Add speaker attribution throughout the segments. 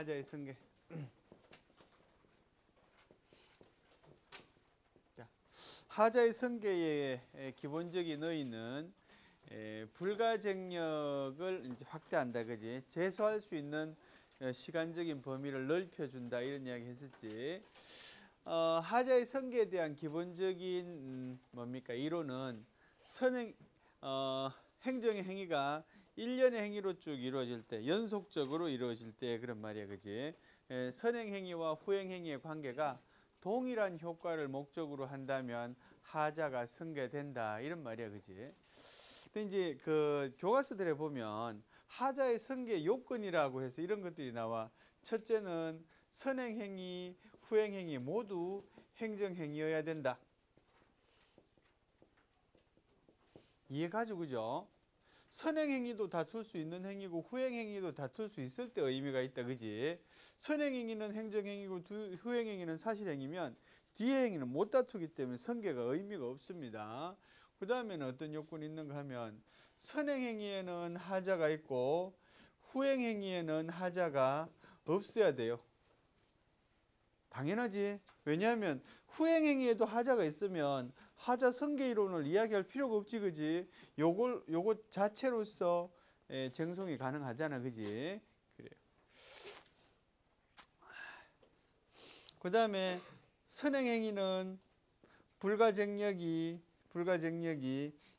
Speaker 1: 하자의 성계. 자, 하자의 성계의 기본적인 의의는 불가쟁력을 이제 확대한다, 그지? 제소할 수 있는 시간적인 범위를 넓혀준다, 이런 이야기 했었지. 하자의 성계에 대한 기본적인 뭡니까? 이론은 행정의 행위가 일련의 행위로 쭉 이루어질 때, 연속적으로 이루어질 때 그런 말이야, 그지? 선행행위와 후행행위의 관계가 동일한 효과를 목적으로 한다면 하자가 성계된다, 이런 말이야, 그지? 근데 이제 그 교과서들에 보면 하자의 성계 요건이라고 해서 이런 것들이 나와. 첫째는 선행행위, 후행행위 모두 행정행위여야 된다. 이해가죠, 그죠? 선행행위도 다툴 수 있는 행위고 후행행위도 다툴 수 있을 때 의미가 있다, 그지? 선행행위는 행정행위고 후행행위는 사실행위면 뒤의 행위는 못 다투기 때문에 성계가 의미가 없습니다. 그 다음에는 어떤 요건이 있는가 하면 선행행위에는 하자가 있고 후행행위에는 하자가 없어야 돼요. 당연하지. 왜냐하면 후행행위에도 하자가 있으면 하자 성계 이론을 이야기할 필요가 없지, 그지? 요거 자체로서 쟁송이 가능하잖아, 그지? 그래요. 그 다음에 선행행위는 불가쟁력이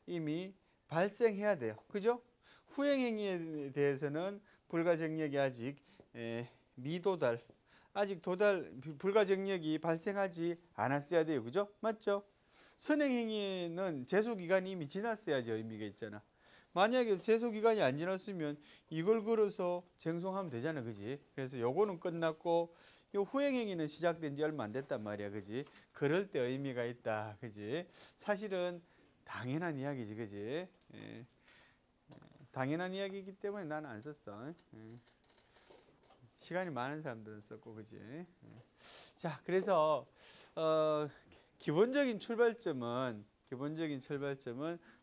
Speaker 1: 이미 발생해야 돼요, 그죠? 후행행위에 대해서는 불가쟁력이 아직 미도달, 아직 불가쟁력이 발생하지 않았어야 돼요, 그죠? 맞죠? 선행행위는 제소기간이 이미 지났어야지 의미가 있잖아. 만약에 제소기간이 안 지났으면 이걸 걸어서 쟁송하면 되잖아, 그지? 그래서 요거는 끝났고 요 후행행위는 시작된 지 얼마 안 됐단 말이야, 그지? 그럴 때 의미가 있다, 그지? 사실은 당연한 이야기지, 그지? 당연한 이야기이기 때문에 나는 안 썼어. 시간이 많은 사람들은 썼고, 그지? 자, 그래서 기본적인 출발점은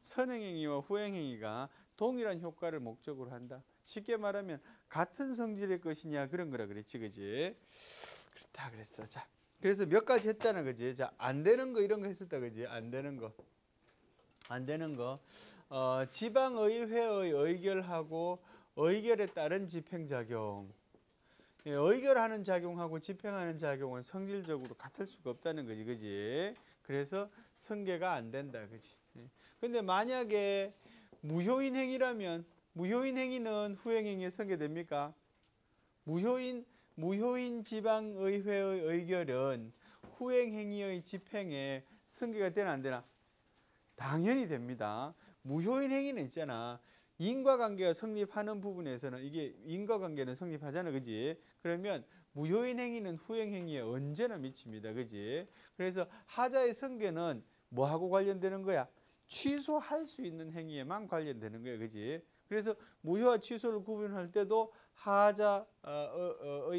Speaker 1: 선행행위와 후행행위가 동일한 효과를 목적으로 한다. 쉽게 말하면 같은 성질의 것이냐, 그런 거라 그랬지, 그지? 그렇다 그랬어. 자, 그래서 몇 가지 했잖아, 그지? 자, 안 되는 거 이런 거 했었다, 그지? 안 되는 거. 지방의회의 의결하고 의결에 따른 집행작용. 의결하는 작용하고 집행하는 작용은 성질적으로 같을 수가 없다는 거지, 그지? 그래서 성계가 안 된다, 그지? 근데 만약에 무효인 행위라면, 무효인 행위는 후행행위에 성계됩니까? 무효인 지방의회의 의결은 후행행위의 집행에 성계가 되나 안 되나? 당연히 됩니다. 무효인 행위는 있잖아. 인과관계가 성립하는 부분에서는 이게 인과관계는 성립하잖아, 그지? 그러면 무효인 행위는 후행행위에 언제나 미칩니다, 그지? 그래서 하자의 성계는 뭐하고 관련되는 거야? 취소할 수 있는 행위에만 관련되는 거야, 그지? 그래서 무효와 취소를 구분할 때도 하자의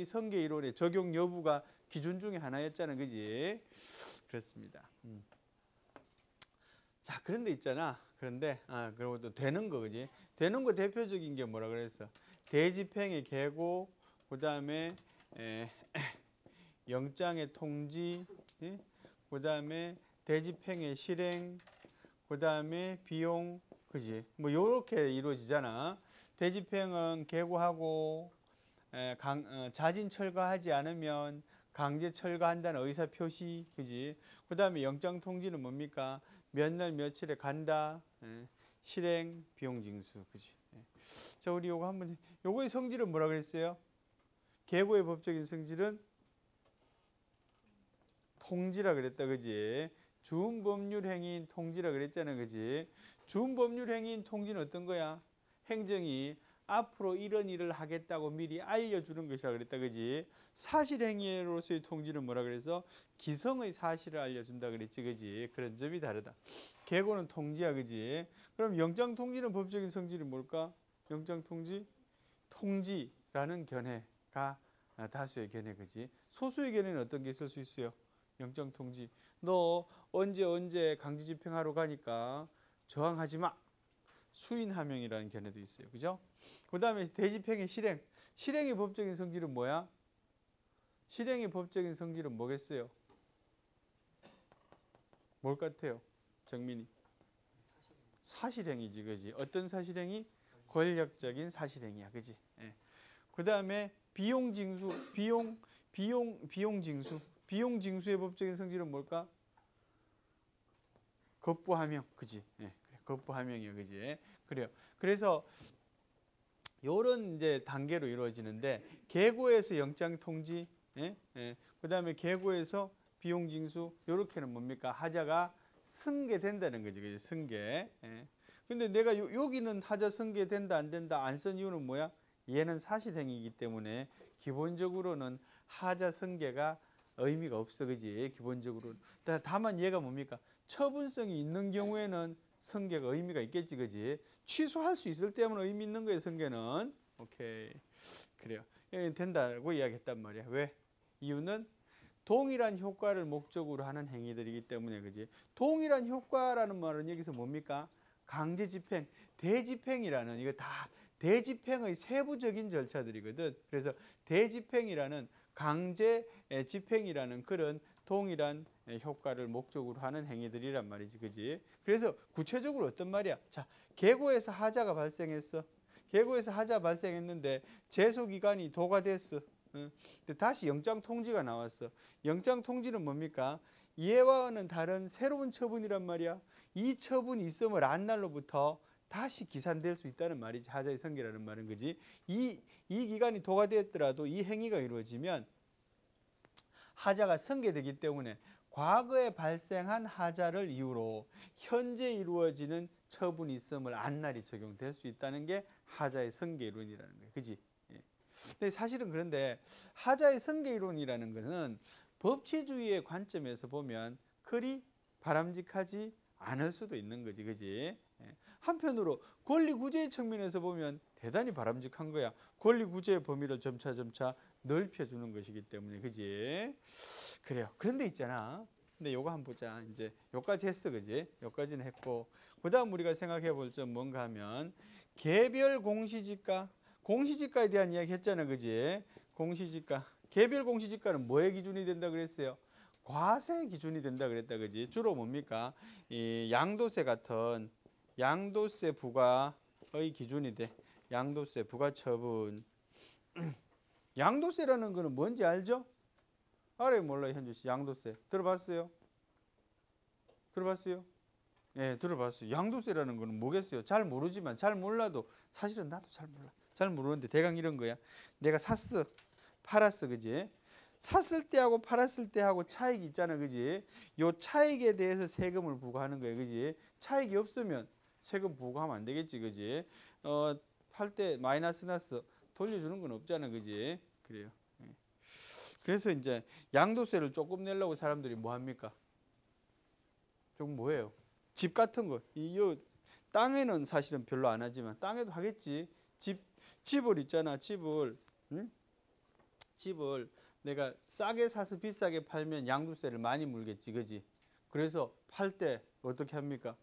Speaker 1: 성계 이론의 적용 여부가 기준 중에 하나였잖아, 그지? 그렇습니다. 자, 그런데 있잖아. 그리고 또 되는 거, 그지? 되는 거 대표적인 게 뭐라 그랬어? 대집행의 계고, 그 다음에 영장의 통지, 그 다음에 대집행의 실행, 그 다음에 비용, 그지? 뭐 요렇게 이루어지잖아. 대집행은 계고하고 자진 철거하지 않으면 강제 철거한다는 의사 표시, 그지? 그 다음에 영장 통지는 뭡니까? 몇 날 며칠에 간다, 실행, 비용 징수, 그지? 자, 우리 요거 한번, 요거의 성질은 뭐라 그랬어요? 계고의 법적인 성질은 통지라 그랬다, 그지? 준법률 행위인 통지라 그랬잖아, 그지? 준법률 행위인 통지는 어떤 거야? 행정이 앞으로 이런 일을 하겠다고 미리 알려주는 것이라 그랬다, 그지? 사실행위로서의 통지는 뭐라 그래서 기성의 사실을 알려준다 그랬지, 그지? 그런 점이 다르다. 계고는 통지야, 그지? 그럼 영장통지는 법적인 성질이 뭘까? 영장통지? 통지라는 견해가 다수의 견해, 그지? 소수의 견해는 어떤 게 있을 수 있어요? 영장통지. 너 언제 강제 집행하러 가니까 저항하지 마. 수인하명이라는 견해도 있어요. 그죠? 그 다음에 대집행의 실행. 실행의 법적인 성질은 뭐야? 실행의 법적인 성질은 뭐겠어요? 뭘 같아요? 정민이. 사실행위지, 그지? 어떤 사실행위? 권력적인 사실행위야, 그지? 예. 그 다음에 비용징수, 비용징수. 비용징수의 법적인 성질은 뭘까? 겁부하명, 그지? 예. 그래, 겁부하명이야, 그지? 그래요. 그래서 요런 이제 단계로 이루어지는데, 계고에서 영장통지, 예? 예. 그 다음에 계고에서 비용징수, 요렇게는 뭡니까? 하자가 승계된다는 거지, 그지? 승계. 예. 근데 내가 여기는 하자 승계된다, 안 된다, 안 쓴 이유는 뭐야? 얘는 사실행위이기 때문에 기본적으로는 하자 승계가 의미가 없어, 그지? 기본적으로는. 다만 얘가 뭡니까? 처분성이 있는 경우에는 승계가 의미가 있겠지, 그지? 취소할 수 있을 때면 의미 있는 거예요, 승계는. 오케이. 그래요. 된다고 이야기했단 말이야. 왜? 이유는 동일한 효과를 목적으로 하는 행위들이기 때문에, 그지? 동일한 효과라는 말은 여기서 뭡니까? 강제 집행, 대집행이라는, 이거 다 대집행의 세부적인 절차들이거든. 그래서 대집행이라는 강제 집행이라는 그런 동일한 효과를 목적으로 하는 행위들이란 말이지, 그지? 그래서 구체적으로 어떤 말이야? 자, 계고에서 하자가 발생했어. 계고에서 하자 발생했는데 제소기간이 도과됐어. 근데 다시 영장 통지가 나왔어. 영장 통지는 뭡니까? 이와는 다른 새로운 처분이란 말이야. 이 처분이 있음을 안 날로부터 다시 기산될 수 있다는 말이지. 하자의 성계라는 말은, 그지? 이 기간이 도과되었더라도 이 행위가 이루어지면 하자가 성계되기 때문에 과거에 발생한 하자를 이유로 현재 이루어지는 처분이 있음을 안 날이 적용될 수 있다는 게 하자의 성계 이론이라는 거예요, 그지? 예. 근데 사실은 그런데 하자의 성계 이론이라는 것은 법치주의의 관점에서 보면 그리 바람직하지 않을 수도 있는 거지, 그지? 예. 한편으로 권리구제의 측면에서 보면 대단히 바람직한 거야. 권리구제의 범위를 점차 넓혀주는 것이기 때문에, 그지? 그래요. 그런데 있잖아. 근데 요거 한번 보자. 이제 요까지 했어, 그지? 요까지는 했고, 그다음 우리가 생각해 볼 점 뭔가 하면 개별 공시지가, 공시지가에 대한 이야기 했잖아, 그지? 공시지가, 개별 공시지가는 뭐의 기준이 된다 그랬어요? 과세 기준이 된다 그랬다, 그지? 주로 뭡니까? 이 양도세 같은 양도세 부과의 기준이 돼. 양도세 부과 처분. 양도세라는 거는 뭔지 알죠? 알아요, 몰라요, 현주 씨? 양도세 들어봤어요? 들어봤어요? 예, 들어봤어요. 양도세라는 거는 뭐겠어요? 잘 모르지만, 잘 몰라도, 사실은 나도 잘 몰라. 잘 모르는데 대강 이런 거야. 내가 샀어, 팔았어, 그지? 샀을 때하고 팔았을 때하고 차익이 있잖아, 그지? 요 차익에 대해서 세금을 부과하는 거야, 그지? 차익이 없으면 세금 부과하면 안 되겠지, 그지? 팔 때 마이너스 났어, 돌려주는 건 없잖아, 그지? 그래요. 그래서 이제 양도세를 조금 내려고 사람들이 뭐 합니까? 조금 뭐예요? 집 같은 거, 이 땅에는 사실은 별로 안 하지만 땅에도 하겠지. 집을 있잖아, 집을, 응? 집을 내가 싸게 사서 비싸게 팔면 양도세를 많이 물겠지, 그지? 그래서 팔 때 어떻게 합니까?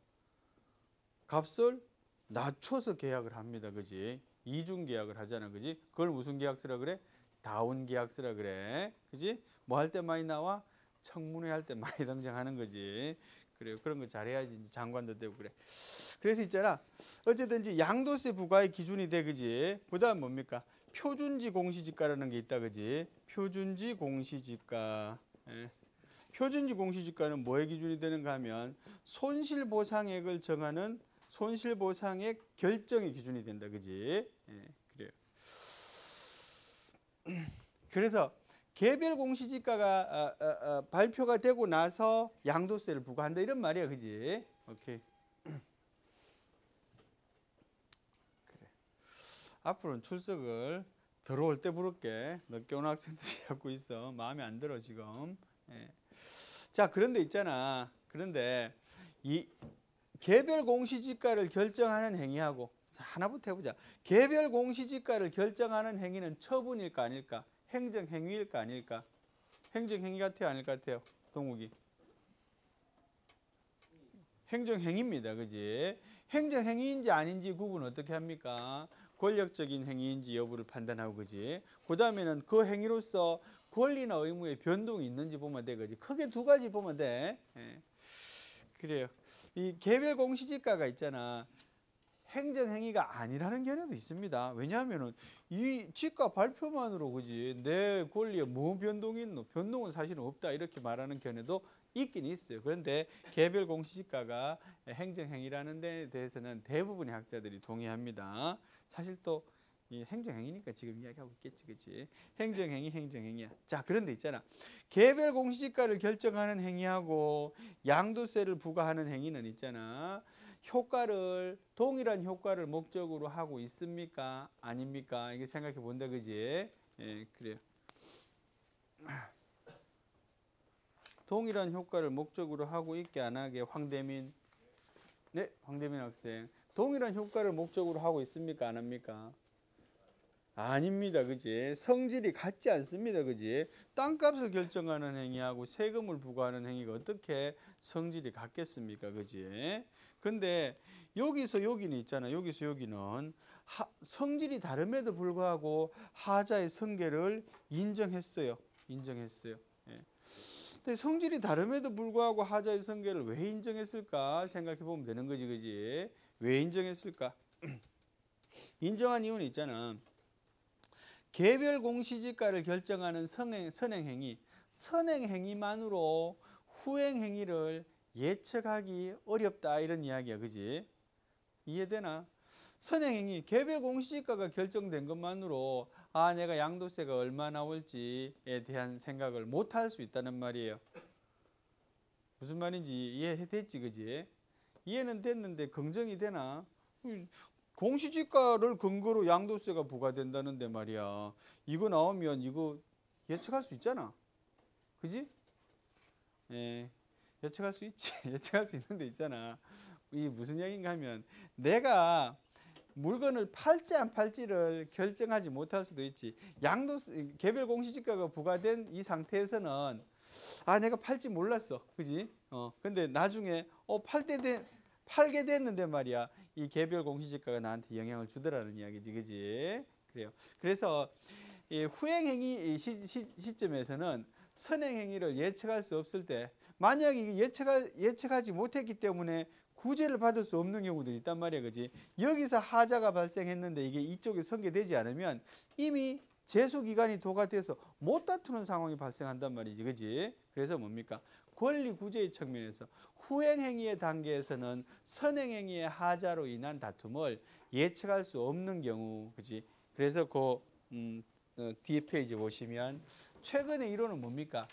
Speaker 1: 값을 낮춰서 계약을 합니다, 그지? 이중 계약을 하잖아, 그지? 그걸 무슨 계약서라 그래? 다운 계약서라 그래, 그지? 뭐 할 때 많이 나와? 청문회 할 때 많이 등장하는 거지. 그래요. 그런 거 잘해야지 장관도 되고 그래. 그래서 있잖아. 어쨌든지 양도세 부과의 기준이 돼, 그지? 그다음 뭡니까? 표준지 공시지가라는 게 있다, 그지? 표준지 공시지가. 예. 표준지 공시지가는 뭐의 기준이 되는가 하면 손실보상액을 정하는 손실보상액 결정의 기준이 된다, 그지? 예, 그래요. 그래서 개별 공시지가가 발표가 되고 나서 양도세를 부과한다, 이런 말이야, 그지? 오케이. 그래. 앞으로는 출석을 들어올 때 부를게. 늦게 오는 학생들이 자꾸 있어. 마음에 안 들어 지금. 예. 자, 그런데 있잖아. 그런데 이 개별 공시지가를 결정하는 행위하고, 하나부터 해보자. 개별 공시지가를 결정하는 행위는 처분일까 아닐까? 행정행위일까 아닐까? 행정행위 같아요, 아닐 것 같아요, 동욱이? 행정행위입니다, 그지? 행정행위인지 아닌지 구분 어떻게 합니까? 권력적인 행위인지 여부를 판단하고 그지. 그 다음에는 그 행위로서 권리나 의무의 변동이 있는지 보면 돼 그지. 크게 두 가지 보면 돼. 예. 그래요. 이 개별 공시지가가 있잖아. 행정행위가 아니라는 견해도 있습니다. 왜냐하면은 이 지가 발표만으로 그지 내 권리에 뭐 변동이 있노? 변동은 사실은 없다 이렇게 말하는 견해도 있긴 있어요. 그런데 개별 공시지가가 행정행위라는 데 대해서는 대부분의 학자들이 동의합니다. 사실 또 이 행정행위니까 지금 이야기하고 있겠지, 그치? 행정행위야. 자, 그런데 있잖아. 개별 공시지가를 결정하는 행위하고 양도세를 부과하는 행위는 있잖아. 동일한 효과를 목적으로 하고 있습니까? 아닙니까? 이게 생각해 본다, 그지? 예, 그래요. 동일한 효과를 목적으로 하고 있게 안 하게 황대민. 네, 황대민 학생. 동일한 효과를 목적으로 하고 있습니까? 안 합니까? 아닙니다. 그지? 성질이 같지 않습니다. 그지? 땅값을 결정하는 행위하고 세금을 부과하는 행위가 어떻게 성질이 같겠습니까? 그지? 근데 여기서 여기는 있잖아. 여기서 여기는 성질이 다름에도 불구하고 하자의 성계를 인정했어요. 예. 근데 성질이 다름에도 불구하고 하자의 성계를 왜 인정했을까 생각해 보면 되는 거지. 그지? 왜 인정했을까? 인정한 이유는 있잖아. 개별 공시지가를 결정하는 선행행위만으로 후행행위를 예측하기 어렵다 이런 이야기야. 그지? 이해되나? 선행행위, 개별 공시지가가 결정된 것만으로 내가 양도세가 얼마 나올지에 대한 생각을 못할 수 있다는 말이에요. 무슨 말인지 이해됐지? 그지? 이해는 됐는데 긍정이 되나? 공시지가를 근거로 양도세가 부과된다는데 말이야. 이거 나오면 이거 예측할 수 있잖아. 그지? 예, 예측할 수 있지. 예측할 수 있는데 있잖아. 이게 무슨 얘기인가 하면 내가 물건을 팔지 안 팔지를 결정하지 못할 수도 있지. 개별 공시지가가 부과된 이 상태에서는 내가 팔지 몰랐어. 그지? 근데 나중에 팔게 됐는데 말이야. 이 개별 공시지가가 나한테 영향을 주더라는 이야기지. 그지? 그래요. 그래서 이 후행행위 시점에서는 선행행위를 예측할 수 없을 때 만약에 예측하지 못했기 때문에 구제를 받을 수 없는 경우들이 있단 말이야. 그지? 여기서 하자가 발생했는데 이게 이쪽에 전개되지 않으면 이미 제소기간이 도가 돼서 못 다투는 상황이 발생한단 말이지. 그지? 그래서 뭡니까? 권리 구제의 측면에서 후행행위의 단계에서는 선행행위의 하자로 인한 다툼을 예측할 수 없는 경우. 그지? 그래서 뒤에 페이지 보시면 최근의 이론은 뭡니까?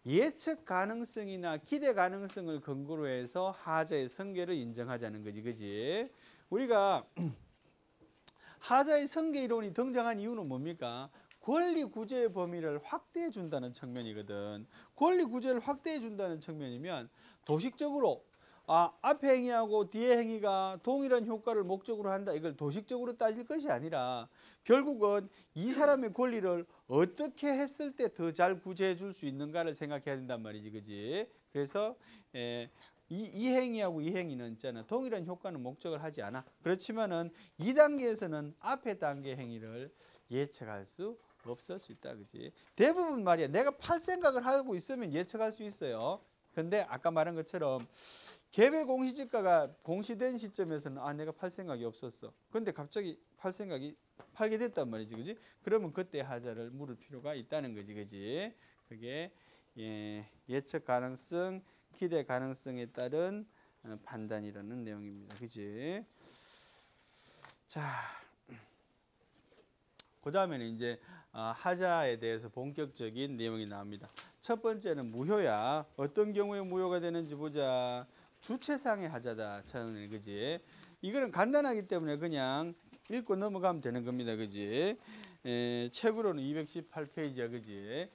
Speaker 1: 예측 가능성이나 기대 가능성을 근거로 해서 하자의 성계를 인정하자는 거지. 그지? 우리가 하자의 성계 이론이 등장한 이유는 뭡니까? 권리 구제의 범위를 확대해 준다는 측면이거든. 권리 구제를 확대해 준다는 측면이면 도식적으로 앞에 행위하고 뒤에 행위가 동일한 효과를 목적으로 한다. 이걸 도식적으로 따질 것이 아니라 결국은 이 사람의 권리를 어떻게 했을 때 더 잘 구제해 줄 수 있는가를 생각해야 된단 말이지. 그지? 그래서 이 행위하고 이 행위는 있잖아. 동일한 효과는 목적을 하지 않아. 그렇지만은 2단계에서는 앞에 단계 행위를 예측할 수 없을 수 있다. 그지? 대부분 말이야. 내가 팔 생각을 하고 있으면 예측할 수 있어요. 근데 아까 말한 것처럼 개별 공시지가가 공시된 시점에서는 내가 팔 생각이 없었어. 근데 갑자기 팔게 됐단 말이지. 그지? 그러면 그때 하자를 물을 필요가 있다는 거지. 그지? 그게 예측 가능성, 기대 가능성에 따른 판단이라는 내용입니다. 그지? 자, 그 다음에는 이제 하자에 대해서 본격적인 내용이 나옵니다. 첫 번째는 무효야. 어떤 경우에 무효가 되는지 보자. 주체상의 하자다. 처음에. 그지? 이거는 간단하기 때문에 그냥 읽고 넘어가면 되는 겁니다. 그지? 책으로는 218페이지야. 그지?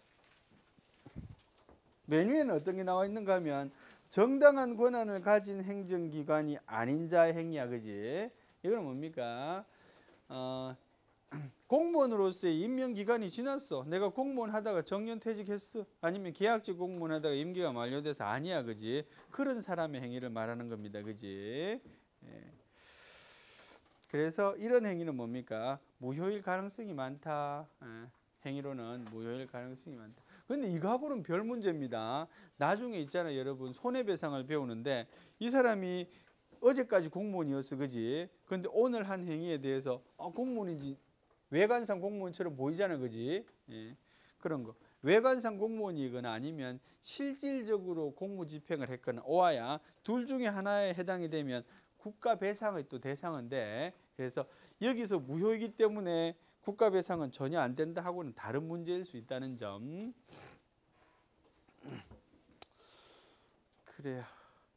Speaker 1: 메뉴에는 어떤 게 나와 있는가 하면 정당한 권한을 가진 행정기관이 아닌 자의 행위야. 그지? 이거는 뭡니까? 공무원으로서의 임명기간이 지났어. 내가 공무원 하다가 정년퇴직했어. 아니면 계약직 공무원 하다가 임기가 만료돼서 아니야. 그지? 그런 사람의 행위를 말하는 겁니다. 그지? 그래서 이런 행위는 뭡니까? 무효일 가능성이 많다. 행위로는 무효일 가능성이 많다. 근데 이거하고는 별 문제입니다. 나중에 있잖아요, 여러분. 손해배상을 배우는데 이 사람이 어제까지 공무원이었어, 그지? 근데 오늘 한 행위에 대해서 공무원인지 외관상 공무원처럼 보이잖아, 그지? 예, 그런 거. 외관상 공무원이거나 아니면 실질적으로 공무집행을 했거나 오아야 둘 중에 하나에 해당이 되면 국가배상의 또 대상인데, 그래서 여기서 무효이기 때문에 국가배상은 전혀 안 된다 하고는 다른 문제일 수 있다는 점. 그래요.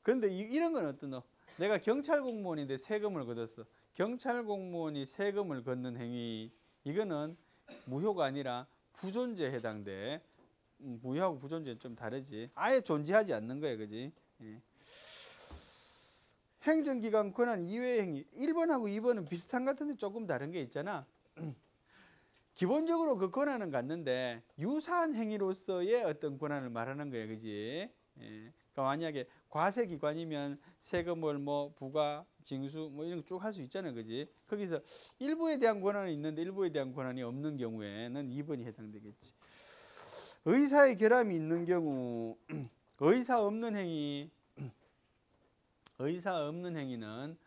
Speaker 1: 그런데 이런 건 어떠노? 내가 경찰 공무원인데 세금을 걷었어. 경찰 공무원이 세금을 걷는 행위, 이거는 무효가 아니라 부존재에 해당돼. 무효하고 부존재는 좀 다르지. 아예 존재하지 않는 거야, 그지? 예. 행정기관 권한 이외의 행위. 1번하고 2번은 비슷한 것 같은데 조금 다른 게 있잖아. 기본적으로 그 권한은 갖는데 유사한 행위로서의 어떤 권한을 말하는 거야, 그지? 예. 그러니까 만약에 과세기관이면 세금을 뭐 부과, 징수 뭐 이런 거 쭉 할 수 있잖아요, 그지? 거기서 일부에 대한 권한은 있는데 일부에 대한 권한이 없는 경우에는 2번이 해당되겠지. 의사의 결함이 있는 경우, 의사 없는 행위는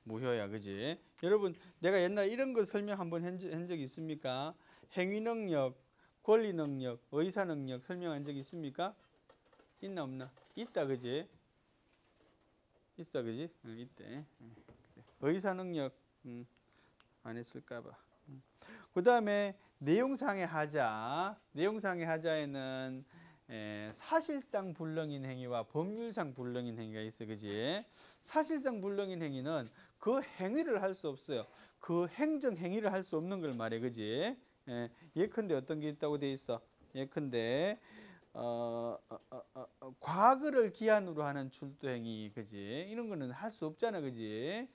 Speaker 1: 무효야, 그지? 여러분, 내가 옛날에 이런 거 설명 한번 한 적이 있습니까? 행위 능력, 권리 능력, 의사 능력 설명한 적 있습니까? 있나 없나? 있다, 그지? 있다, 그지? 있대. 의사 능력 안 했을까봐. 그 다음에 내용상의 하자. 내용상의 하자에는 사실상 불능인 행위와 법률상 불능인 행위가 있어, 그지? 사실상 불능인 행위는 그 행위를 할 수 없어요. 그 행정 행위를 할 수 없는 걸 말해, 그지? 예컨대 어떤 게 있다고 돼 있어? 예컨대 과거를 기한으로 하는 출도 행위, 그지? 이런 거는 할 수 없잖아, 그지?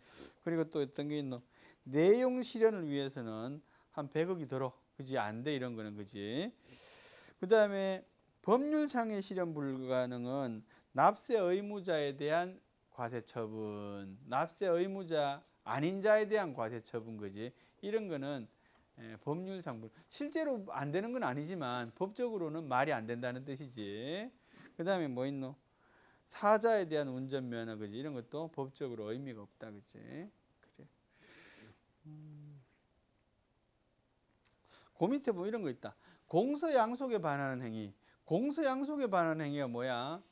Speaker 1: 그리고 또 어떤 게 있노? 내용 실현을 위해서는 한 100억이 들어, 그지? 안 돼, 이런 거는, 그지? 그 다음에 법률상의 실현 불가능은 납세 의무자에 대한 과세 처분, 납세 의무자 아닌 자에 대한 과세 처분, 그지? 이런 거는 법률상 실제로 안 되는 건 아니지만 법적으로는 말이 안 된다는 뜻이지. 그 다음에 뭐 있노? 사자에 대한 운전면허, 그지? 이런 것도 법적으로 의미가 없다, 그지? 그래. 그 밑에 뭐 이런 거 있다. 공서양속에 반하는 행위. 공서양속에 반하는 행위가 뭐야?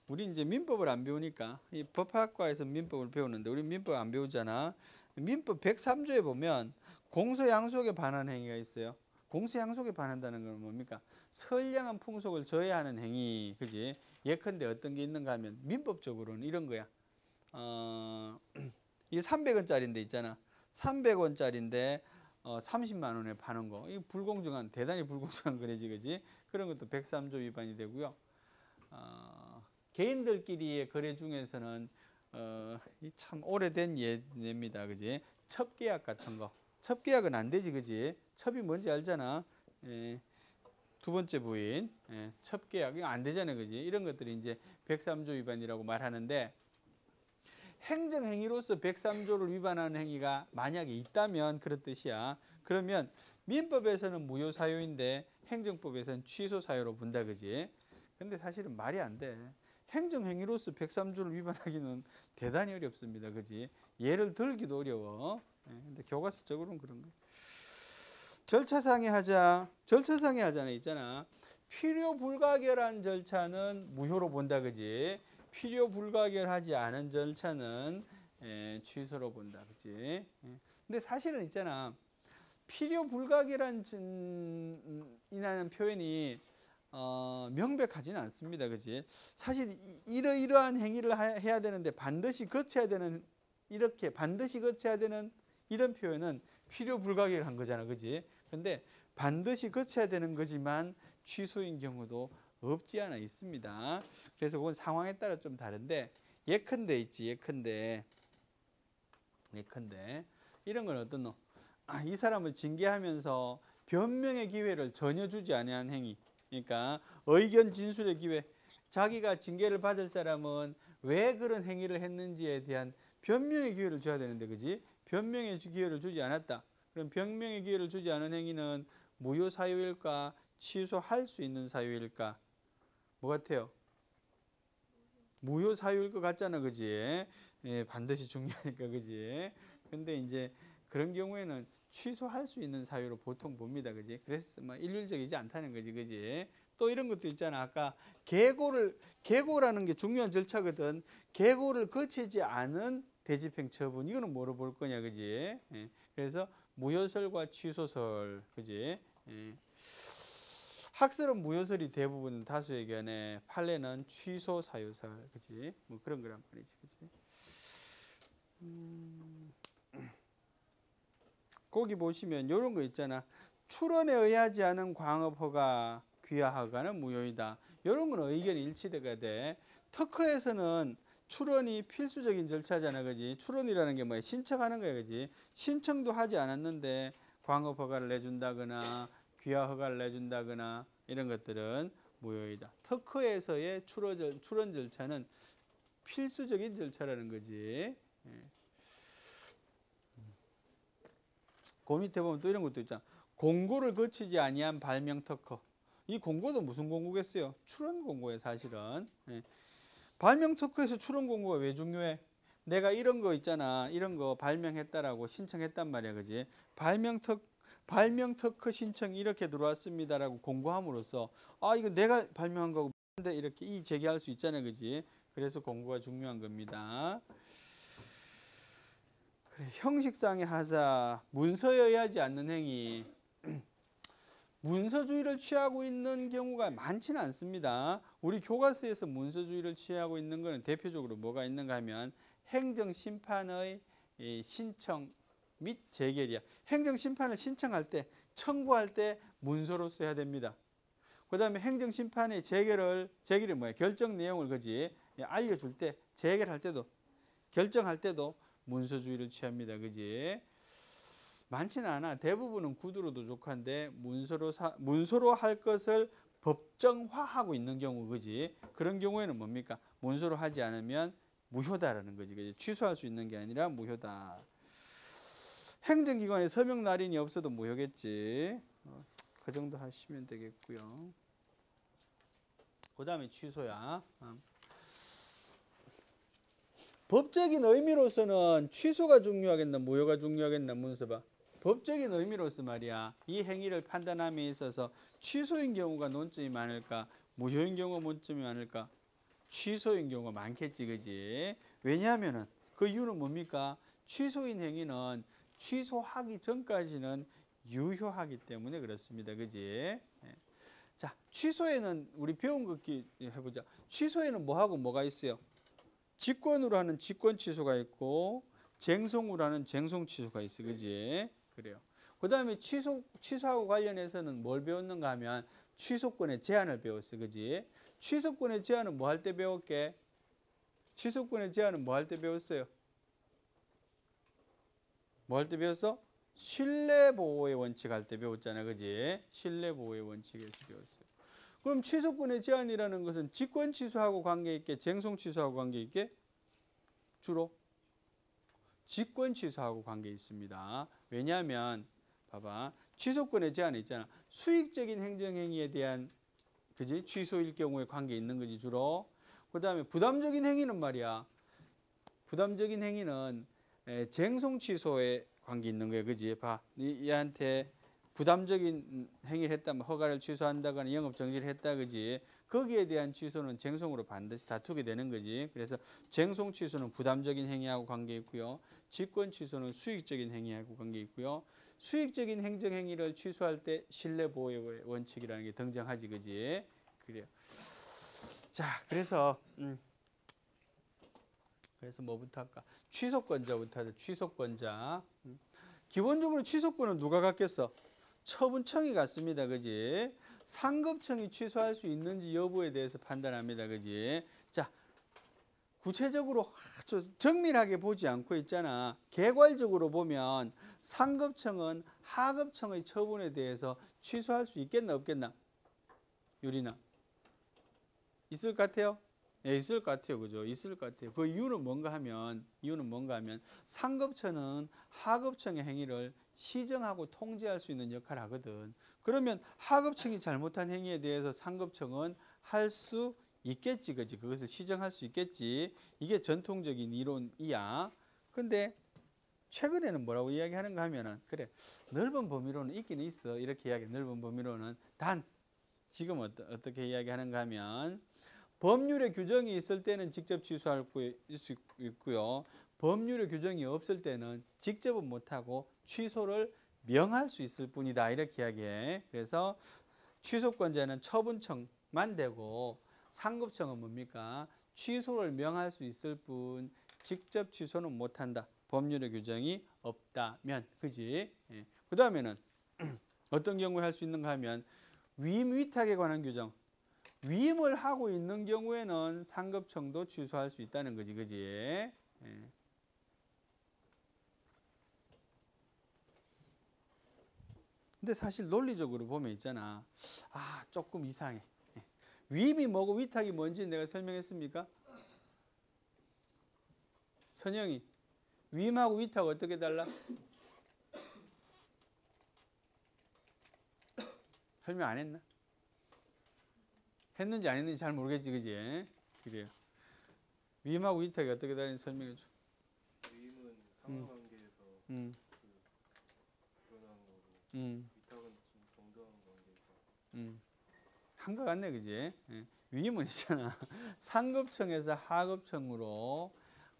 Speaker 1: 우리 이제 민법을 안 배우니까, 이 법학과에서 민법을 배우는데 우리 민법 안 배우잖아. 민법 103조에 보면 공서양속에 반하는 행위가 있어요. 공서양속에 반한다는 건 뭡니까? 선량한 풍속을 저해하는 행위, 그지? 예컨대 어떤 게 있는가 하면 민법적으로는 이런 거야. 이게 300원짜리인데 있잖아. 300원짜리인데 30만 원에 파는 거. 이 불공정한, 대단히 불공정한 거래지, 그지? 그런 것도 103조 위반이 되고요. 개인들끼리의 거래 중에서는 참 오래된 예입니다, 그지? 첩계약 같은 거. 첩계약은 안 되지, 그지? 첩이 뭔지 알잖아. 두 번째 부인, 첩계약 이거 안 되잖아요, 그지? 이런 것들이 이제 103조 위반이라고 말하는데, 행정행위로서 103조를 위반하는 행위가 만약에 있다면 그런 뜻이야. 그러면 민법에서는 무효사유인데 행정법에서는 취소사유로 본다, 그지? 근데 사실은 말이 안 돼. 행정행위로서 103조를 위반하기는 대단히 어렵습니다, 그지? 예를 들기도 어려워. 근데 교과서적으로는 그런 거예요. 절차상의 하자. 절차상의 하자는 있잖아. 필요 불가결한 절차는 무효로 본다, 그지? 필요 불가결하지 않은 절차는 취소로 본다, 그지? 근데 사실은 있잖아. 필요 불가결한 이라는 표현이 명백하지는 않습니다, 그지? 사실 이러이러한 행위를 해야 되는데 반드시 거쳐야 되는, 이렇게 반드시 거쳐야 되는 이런 표현은 필요 불가결한 거잖아, 그지? 근데 반드시 거쳐야 되는 거지만 취소인 경우도 없지 않아 있습니다. 그래서 그건 상황에 따라 좀 다른데, 예컨대 있지, 예컨대 이런 건 어떤 놈? 이 사람을 징계하면서 변명의 기회를 전혀 주지 아니한 행위. 그러니까 의견 진술의 기회. 자기가 징계를 받을 사람은 왜 그런 행위를 했는지에 대한 변명의 기회를 줘야 되는데, 그지? 변명의 기회를 주지 않았다. 그럼 변명의 기회를 주지 않은 행위는 무효 사유일까? 취소할 수 있는 사유일까? 뭐 같아요? 무효 사유일 것 같잖아, 그지? 예, 반드시 중요하니까, 그지? 근데 이제 그런 경우에는 취소할 수 있는 사유로 보통 봅니다, 그지? 그래서 뭐 일률적이지 않다는 거지, 그지? 또 이런 것도 있잖아. 아까 계고라는 게 중요한 절차거든. 계고를 거치지 않은 대집행 처분, 이거는 뭐로 볼 거냐, 그지? 예, 그래서 무효설과 취소설, 그지? 예. 학설은 무효설이 대부분 다수의 견해, 판례는 취소 사유설, 그지? 뭐 그런 거란 말이지, 그지? 거기 보시면 이런 거 있잖아. 출원에 의하지 않은 광업허가, 귀하허가는 무효이다. 이런 건 의견이 일치가 돼. 특허에서는 출원이 필수적인 절차잖아, 그지? 출원이라는 게 뭐야? 신청하는 거야, 그지? 신청도 하지 않았는데 광업허가를 내준다거나 귀하허가를 내준다거나 이런 것들은 무효이다. 특허에서의 출원 절차는 필수적인 절차라는 거지. 그 밑에 보면 또 이런 것도 있잖아. 공고를 거치지 아니한 발명 특허. 이 공고도 무슨 공고겠어요? 출원 공고에 사실은. 예. 발명 특허에서 출원 공고가 왜 중요해? 내가 이런 거 있잖아. 이런 거 발명했다라고 신청했단 말이야, 그지? 발명 특허 신청이 이렇게 들어왔습니다라고 공고함으로써 아, 이거 내가 발명한 거고 근데 이렇게 이 제기할 수 있잖아, 그지? 그래서 공고가 중요한 겁니다. 그래, 형식상의 하자, 문서에 의하지 않는 행위. 문서주의를 취하고 있는 경우가 많지는 않습니다. 우리 교과서에서 문서주의를 취하고 있는 것은 대표적으로 뭐가 있는가 하면 행정심판의 신청 및 재결이야. 행정심판을 신청할 때, 청구할 때 문서로 써야 됩니다. 그 다음에 행정심판의 재결이 뭐야? 결정 내용을 그지? 알려줄 때, 재결할 때도, 결정할 때도 문서주의를 취합니다. 그지? 많지는 않아. 대부분은 구두로도 족한데 문서로 할 것을 법정화하고 있는 경우, 그지? 그런 경우에는 뭡니까? 문서로 하지 않으면 무효다라는 거지. 그지? 취소할 수 있는 게 아니라 무효다. 행정기관에 서명 날인이 없어도 무효겠지. 그 정도 하시면 되겠고요. 그 다음에 취소야. 법적인 의미로서는 취소가 중요하겠나 무효가 중요하겠나 문서 봐. 법적인 의미로서 말이야. 이 행위를 판단함에 있어서 취소인 경우가 논점이 많을까 무효인 경우가 논점이 많을까? 취소인 경우가 많겠지, 그지? 왜냐하면은 그 이유는 뭡니까? 취소인 행위는 취소하기 전까지는 유효하기 때문에 그렇습니다, 그지? 자, 취소에는 우리 배운 거 해보자. 취소에는 뭐하고 뭐가 있어요? 직권으로 하는 직권 취소가 있고 쟁송으로 하는 쟁송 취소가 있어, 그지? 그래요. 그 다음에 취소하고 관련해서는 뭘 배웠는가 하면 취소권의 제한을 배웠어, 그지? 취소권의 제한은 뭐 할 때 배웠게? 취소권의 제한은 뭐 할 때 배웠어요? 뭐 할 때 배웠어? 신뢰보호의 원칙 할 때 배웠잖아, 그지? 신뢰보호의 원칙에서 배웠어요. 그럼 취소권의 제한이라는 것은 직권 취소하고 관계있게 쟁송 취소하고 관계있게? 주로 직권 취소하고 관계 있습니다. 왜냐하면 봐봐, 취소권의 제한이 있잖아. 수익적인 행정행위에 대한 그지 취소일 경우에 관계 있는 거지 주로. 그 다음에 부담적인 행위는 말이야. 부담적인 행위는 쟁송 취소에 관계 있는 거야, 그지? 봐, 얘한테 부담적인 행위를 했다면 허가를 취소한다거나 영업 정지를 했다, 그지? 거기에 대한 취소는 쟁송으로 반드시 다투게 되는 거지. 그래서 쟁송 취소는 부담적인 행위하고 관계 있고요. 직권 취소는 수익적인 행위하고 관계 있고요. 수익적인 행정행위를 취소할 때 신뢰보호의 원칙이라는 게 등장하지, 그지? 그래요. 자, 그래서 뭐부터 할까? 취소권자부터 하자. 취소권자. 기본적으로 취소권은 누가 갖겠어? 처분청이 갖습니다, 그지? 상급청이 취소할 수 있는지 여부에 대해서 판단합니다, 그지? 자, 구체적으로 아주 정밀하게 보지 않고 있잖아. 개괄적으로 보면 상급청은 하급청의 처분에 대해서 취소할 수 있겠나 없겠나? 유리나 있을 것 같아요? 예, 있을 것 같아요. 그죠? 있을 것 같아요. 그 이유는 뭔가 하면 상급처는 하급청의 행위를 시정하고 통제할 수 있는 역할을 하거든. 그러면 하급청이 잘못한 행위에 대해서 상급청은 할 수 있겠지. 그지? 그것을 시정할 수 있겠지. 이게 전통적인 이론이야. 근데 최근에는 뭐라고 이야기하는가 하면은 그래. 넓은 범위로는 있긴 있어. 이렇게 이야기. 넓은 범위로는 단 지금 어떻게 이야기하는가 하면 법률의 규정이 있을 때는 직접 취소할 수 있고요. 법률의 규정이 없을 때는 직접은 못하고 취소를 명할 수 있을 뿐이다. 이렇게 이야기해. 그래서 취소권자는 처분청만 되고 상급청은 뭡니까? 취소를 명할 수 있을 뿐 직접 취소는 못한다. 법률의 규정이 없다면. 그지? 예. 그 다음에는 어떤 경우에 할 수 있는가 하면 위임 위탁에 관한 규정. 위임을 하고 있는 경우에는 상급청도 취소할 수 있다는 거지. 그지? 예. 근데 사실 논리적으로 보면 있잖아. 아, 조금 이상해. 예. 위임이 뭐고 위탁이 뭔지 내가 설명했습니까? 선영이. 위임하고 위탁 어떻게 달라? 설명 안 했나? 했는지 안 했는지 잘 모르겠지. 그지? 그래요. 위임하고 위탁이 어떻게 다른지 설명해 줘.
Speaker 2: 위임은 상하관계에서 드러나는 거고 위탁은 좀 정당한 관계에서
Speaker 1: 한 것 같네. 그지? 예. 위임은 있잖아. 상급청에서 하급청으로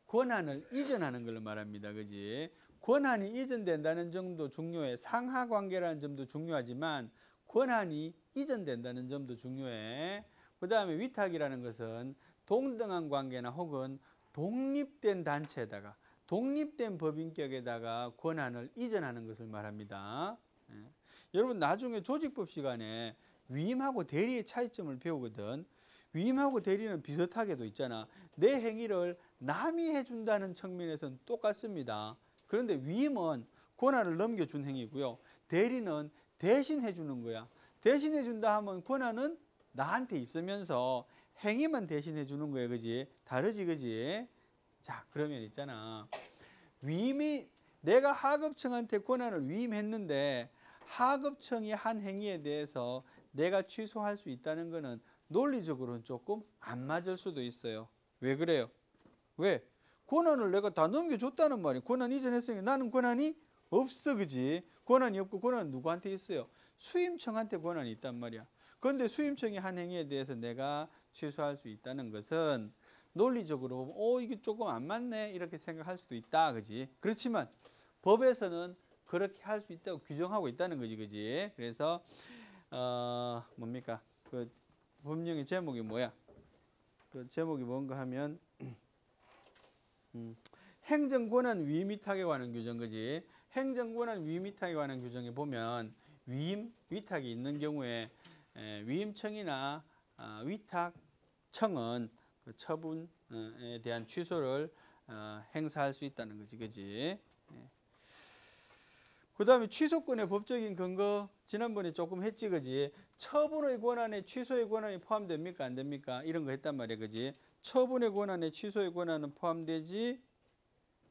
Speaker 1: 권한을 이전하는 걸 말합니다. 그지? 권한이 이전된다는 점도 중요해. 상하 관계라는 점도 중요하지만 권한이 이전된다는 점도 중요해. 그 다음에 위탁이라는 것은 동등한 관계나 혹은 독립된 단체에다가 독립된 법인격에다가 권한을 이전하는 것을 말합니다. 예. 여러분 나중에 조직법 시간에 위임하고 대리의 차이점을 배우거든. 위임하고 대리는 비슷하게도 있잖아. 내 행위를 남이 해준다는 측면에서는 똑같습니다. 그런데 위임은 권한을 넘겨준 행위고요. 대리는 대신 해주는 거야. 대신 해준다 하면 권한은 나한테 있으면서 행위만 대신 해주는 거야. 그지? 다르지. 그지? 자, 그러면 있잖아. 위임이 내가 하급청한테 권한을 위임했는데 하급청이 한 행위에 대해서 내가 취소할 수 있다는 것은 논리적으로는 조금 안 맞을 수도 있어요. 왜 그래요? 왜? 권한을 내가 다 넘겨줬다는 말이야. 권한 이전했으니까 나는 권한이 없어. 그지? 권한이 없고 권한은 누구한테 있어요? 수임청한테 권한이 있단 말이야. 그런데 수임청이 한 행위에 대해서 내가 취소할 수 있다는 것은 논리적으로 보면 이게 조금 안 맞네 이렇게 생각할 수도 있다. 그지? 그렇지만 법에서는 그렇게 할 수 있다고 규정하고 있다는 거지. 그지? 그래서 뭡니까? 그 법령의 제목이 뭐야? 그 제목이 뭔가 하면 행정권한 위임 위탁에 관한 규정. 그지? 행정권한 위임 위탁에 관한 규정에 보면 위임 위탁이 있는 경우에 위임청이나 위탁청은 그 처분에 대한 취소를 행사할 수 있다는 거지. 그지? 그 다음에 취소권의 법적인 근거 지난번에 조금 했지. 그지? 처분의 권한에 취소의 권한이 포함됩니까? 안 됩니까? 이런 거 했단 말이야. 그지? 처분의 권한에 취소의 권한은 포함되지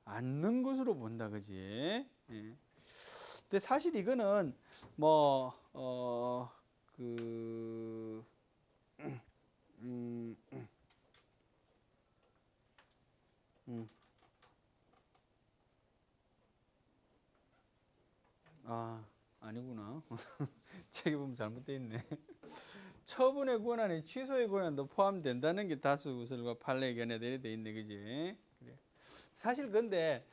Speaker 1: 않는 것으로 본다. 그지? 근데 사실 이거는 아니구나. 책에 보면 잘못되어 있네. 처분의 권한에 취소의 권한도 포함된다는 게 다수 구설과 판례의 견해들이 되어 있네. 그지? 그래. 사실 근데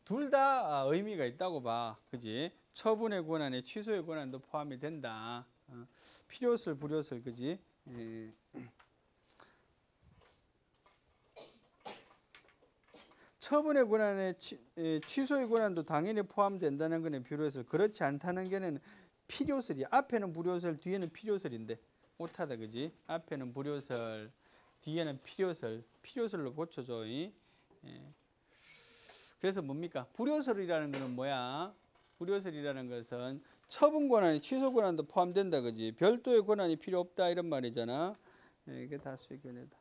Speaker 1: 둘 다 의미가 있다고 봐. 그지? 처분의 권한에 취소의 권한도 포함이 된다. 필요설 불요설. 그지? 처분의 권한에 취소의 권한도 당연히 포함된다는 것은 불요설. 그렇지 않다는 견해는 필요설이야. 앞에는 불요설, 뒤에는 필요설인데 못하다. 그지? 앞에는 불요설, 뒤에는 필요설. 필요설로 고쳐줘. 그래서 뭡니까? 불요설이라는 것은 뭐야? 불요설이라는 것은 처분 권한이 취소 권한도 포함된다. 그지? 별도의 권한이 필요 없다 이런 말이잖아. 이게 다 수익견해다.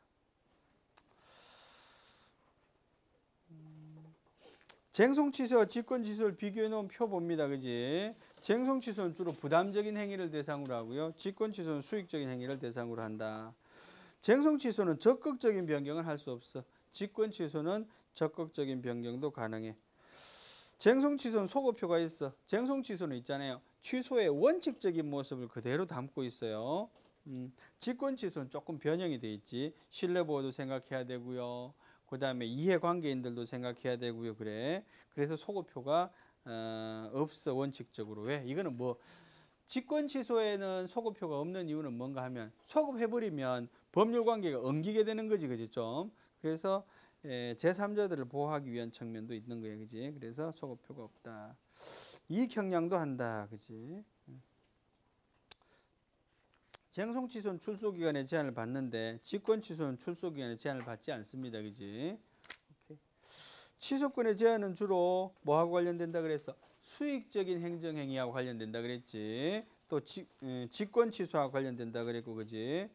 Speaker 1: 쟁송취소와 직권취소를 비교해 놓은 표 봅니다. 그지? 쟁송취소는 주로 부담적인 행위를 대상으로 하고요. 직권취소는 수익적인 행위를 대상으로 한다. 쟁송취소는 적극적인 변경을 할 수 없어. 직권취소는 적극적인 변경도 가능해. 쟁송취소는 소거표가 있어. 쟁송취소는 있잖아요. 취소의 원칙적인 모습을 그대로 담고 있어요. 직권취소는 조금 변형이 돼 있지. 신뢰보호도 생각해야 되고요. 그 다음에 이해관계인들도 생각해야 되고요. 그래. 그래서 소거표가 없어. 원칙적으로. 왜? 이거는 뭐 직권취소에는 소거표가 없는 이유는 뭔가 하면 소급해버리면 법률관계가 엉기게 되는 거지. 그지 좀. 그래서 제3자들을 보호하기 위한 측면도 있는 거예요. 그지? 그래서 소거표가 없다. 이 경향도 한다. 그지? 쟁송취소는 출소기간에 제한을 받는데 직권취소는 출소기간에 제한을 받지 않습니다. 그지? 오케이. 취소권의 제한은 주로 뭐하고 관련된다 그랬어? 수익적인 행정행위하고 관련된다 그랬지. 또 직권취소하고 관련된다 그랬고, 그지?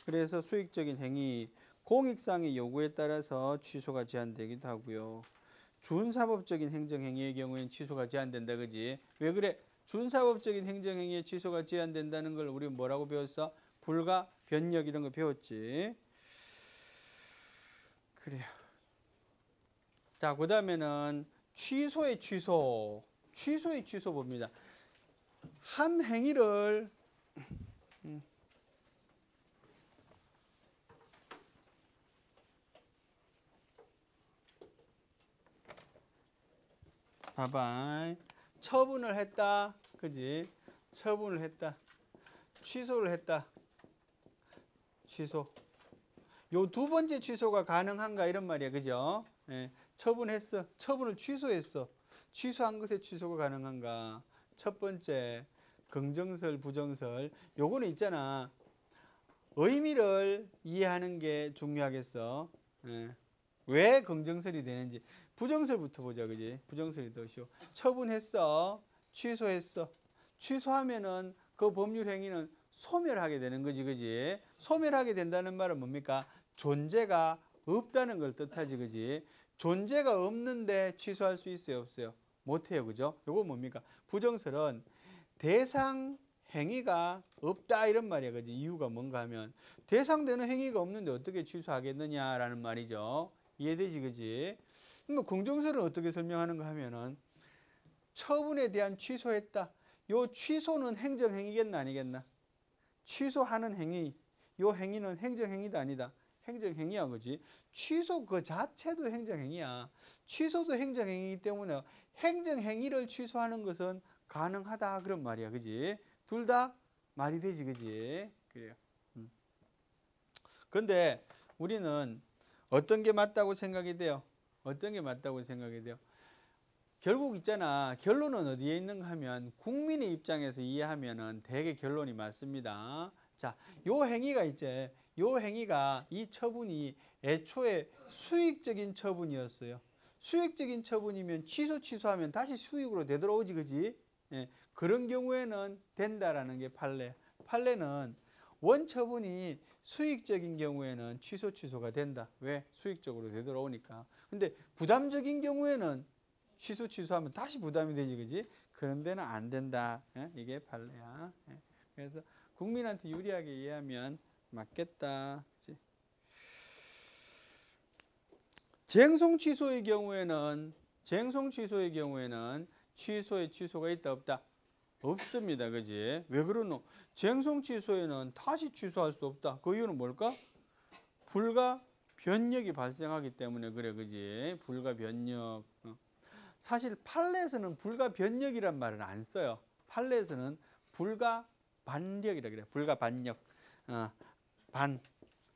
Speaker 1: 그래서 수익적인 행위, 공익상의 요구에 따라서 취소가 제한되기도 하고요. 준사법적인 행정행위의 경우에는 취소가 제한된다, 그지? 왜 그래? 준사법적인 행정행위의 취소가 제한된다는 걸 우리 뭐라고 배웠어? 불가, 변력 이런 거 배웠지. 그래요. 자, 그 다음에는 취소의 취소. 취소의 취소 봅니다. 한 행위를 봐봐. 처분을 했다. 그지? 처분을 했다. 취소를 했다. 취소. 요 두 번째 취소가 가능한가 이런 말이야. 그죠? 예. 처분했어. 처분을 취소했어. 취소한 것에 취소가 가능한가? 첫 번째 긍정설, 부정설. 요거는 있잖아. 의미를 이해하는 게 중요하겠어. 예. 왜 긍정설이 되는지. 부정설부터 보자. 그지? 부정설이 더 쉬워. 처분했어. 취소했어. 취소하면은 그 법률 행위는 소멸하게 되는 거지. 그지? 소멸하게 된다는 말은 뭡니까? 존재가 없다는 걸 뜻하지. 그지? 존재가 없는데 취소할 수 있어요? 없어요? 못해요. 그죠? 요거 뭡니까? 부정설은 대상 행위가 없다 이런 말이야. 그지? 이유가 뭔가 하면 대상되는 행위가 없는데 어떻게 취소하겠느냐라는 말이죠. 이해되지? 그지? 그러니까 긍정설은 어떻게 설명하는가 하면은 처분에 대한 취소했다. 요 취소는 행정행위겠나 아니겠나? 취소하는 행위, 요 행위는 행정행위도 아니다. 행정행위야. 그지? 취소 그 자체도 행정행위야. 취소도 행정행위이기 때문에 행정행위를 취소하는 것은 가능하다 그런 말이야. 그지? 둘 다 말이 되지. 그지? 그래요. 근데 우리는 어떤 게 맞다고 생각이 돼요? 어떤 게 맞다고 생각이 돼요? 결국 있잖아. 결론은 어디에 있는가 하면 국민의 입장에서 이해하면은 대개 결론이 맞습니다. 자, 요 행위가 이제 요 행위가 이 처분이 애초에 수익적인 처분이었어요. 수익적인 처분이면 취소하면 다시 수익으로 되돌아오지. 그지? 예, 그런 경우에는 된다라는 게 판례. 판례는 원처분이 수익적인 경우에는 취소가 된다. 왜? 수익적으로 되돌아오니까. 근데 부담적인 경우에는 취소하면 다시 부담이 되지. 그지? 그런 데는 안 된다. 예? 이게 판례야. 예? 그래서 국민한테 유리하게 이해하면 맞겠다. 그치? 쟁송 취소의 경우에는 취소에 취소가 있다 없다? 없습니다. 그지? 왜 그러노? 쟁송 취소에는 다시 취소할 수 없다. 그 이유는 뭘까? 불가 변력이 발생하기 때문에 그래. 그지? 불가 변력. 사실 판례에서는 불가 변력이란 말을 안 써요. 판례에서는 불가 반력이라 그래. 불가 반력.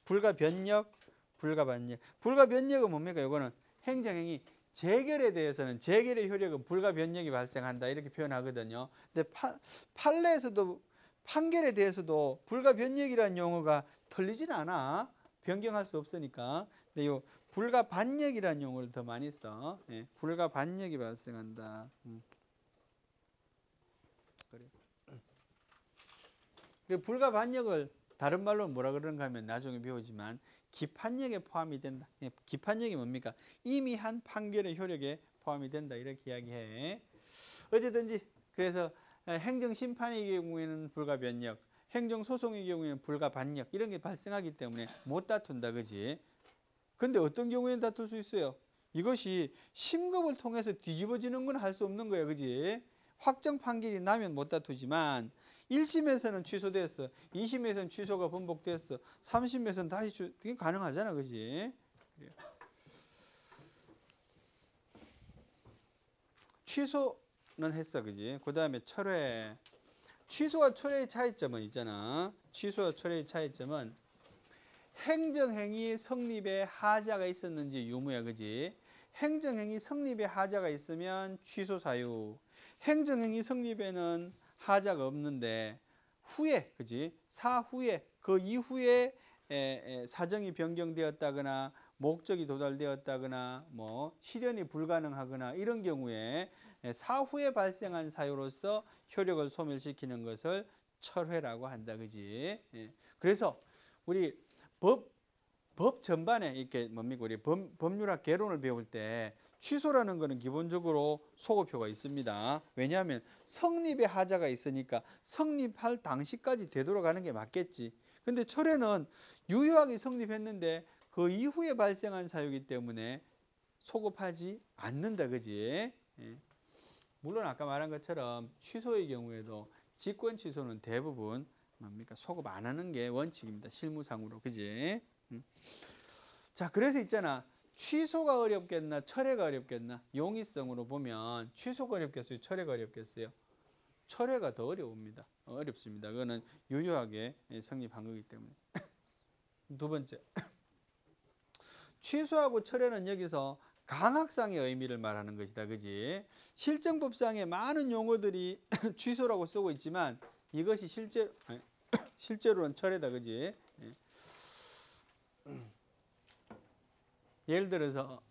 Speaker 1: 불가 변력, 불가 반력. 불가 변력은 뭡니까? 이거는 행정행위 재결에 대해서는 재결의 효력은 불가 변력이 발생한다 이렇게 표현하거든요. 근데 판례에서도 판결에 대해서도 불가 변력이라는 용어가 틀리진 않아. 변경할 수 없으니까. 근데 요 불가 반력이라는 용어를 더 많이 써. 예, 불가 반력이 발생한다. 그래. 불가 반력을 다른 말로 뭐라 그러는가 하면 나중에 배우지만 기판력에 포함이 된다. 기판력이 뭡니까? 이미 한 판결의 효력에 포함이 된다. 이렇게 이야기해. 어쨌든지 그래서 행정심판의 경우에는 불가변력, 행정소송의 경우에는 불가반력 이런 게 발생하기 때문에 못 다툰다. 그지? 근데 어떤 경우에는 다툴 수 있어요? 이것이 심급을 통해서 뒤집어지는 건 할 수 없는 거예요. 그지? 확정 판결이 나면 못 다투지만 1심에서는 취소됐어. 2심에서는 취소가 번복됐어. 3심에서는 다시 이게 가능하잖아. 그지? 취소는 했어. 그지? 그 다음에 철회. 취소와 철회의 차이점은 있잖아. 취소와 철회의 차이점은 행정행위 성립에 하자가 있었는지 유무야. 그지? 행정행위 성립에 하자가 있으면 취소 사유. 행정행위 성립에는 하자가 없는데 후에, 그지? 사후에, 그 이후에 사정이 변경되었다거나 목적이 도달되었다거나 뭐 실현이 불가능하거나 이런 경우에 사후에 발생한 사유로서 효력을 소멸시키는 것을 철회라고 한다. 그지? 그래서 우리 법 전반에 이렇게 뭡니까? 우리 법률학 개론을 배울 때 취소라는 것은 기본적으로 소거표가 있습니다. 왜냐하면 성립의 하자가 있으니까 성립할 당시까지 되돌아가는 게 맞겠지. 근데 철회는 유효하게 성립했는데 그 이후에 발생한 사유이기 때문에 소급하지 않는다. 그지? 물론 아까 말한 것처럼 취소의 경우에도 직권 취소는 대부분 뭡니까? 소급 안 하는 게 원칙입니다. 실무상으로. 그지? 자, 그래서 있잖아. 취소가 어렵겠나 철회가 어렵겠나? 용이성으로 보면 취소가 어렵겠어요? 철회가 어렵겠어요? 철회가 더 어려웁니다. 어렵습니다. 그거는 유효하게 성립한 거기 때문에. 두 번째, 취소하고 철회는 여기서 강학상의 의미를 말하는 것이다. 그지? 실정법상의 많은 용어들이 취소라고 쓰고 있지만 이것이 실제로는 철회다. 그지? 예를 들어서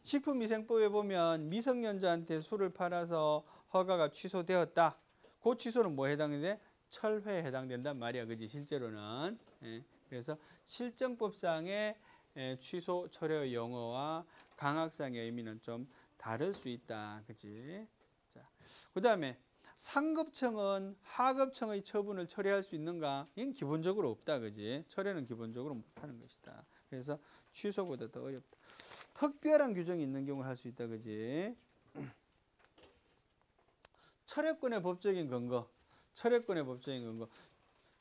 Speaker 1: 식품위생법에 보면 미성년자한테 술을 팔아서 허가가 취소되었다. 그 취소는 뭐에 해당되는데? 철회에 해당된단 말이야. 그지? 실제로는. 그래서 실정법상의 취소, 철회의 용어와 강학상의 의미는 좀 다를 수 있다. 그지? 자, 그 다음에 상급청은 하급청의 처분을 철회할 수 있는가? 이건 기본적으로 없다. 그지? 철회는 기본적으로 못하는 것이다. 그래서 취소보다 더 어렵다. 특별한 규정이 있는 경우 할 수 있다. 그지? 철회권의 법적인 근거. 철회권의 법적인 근거.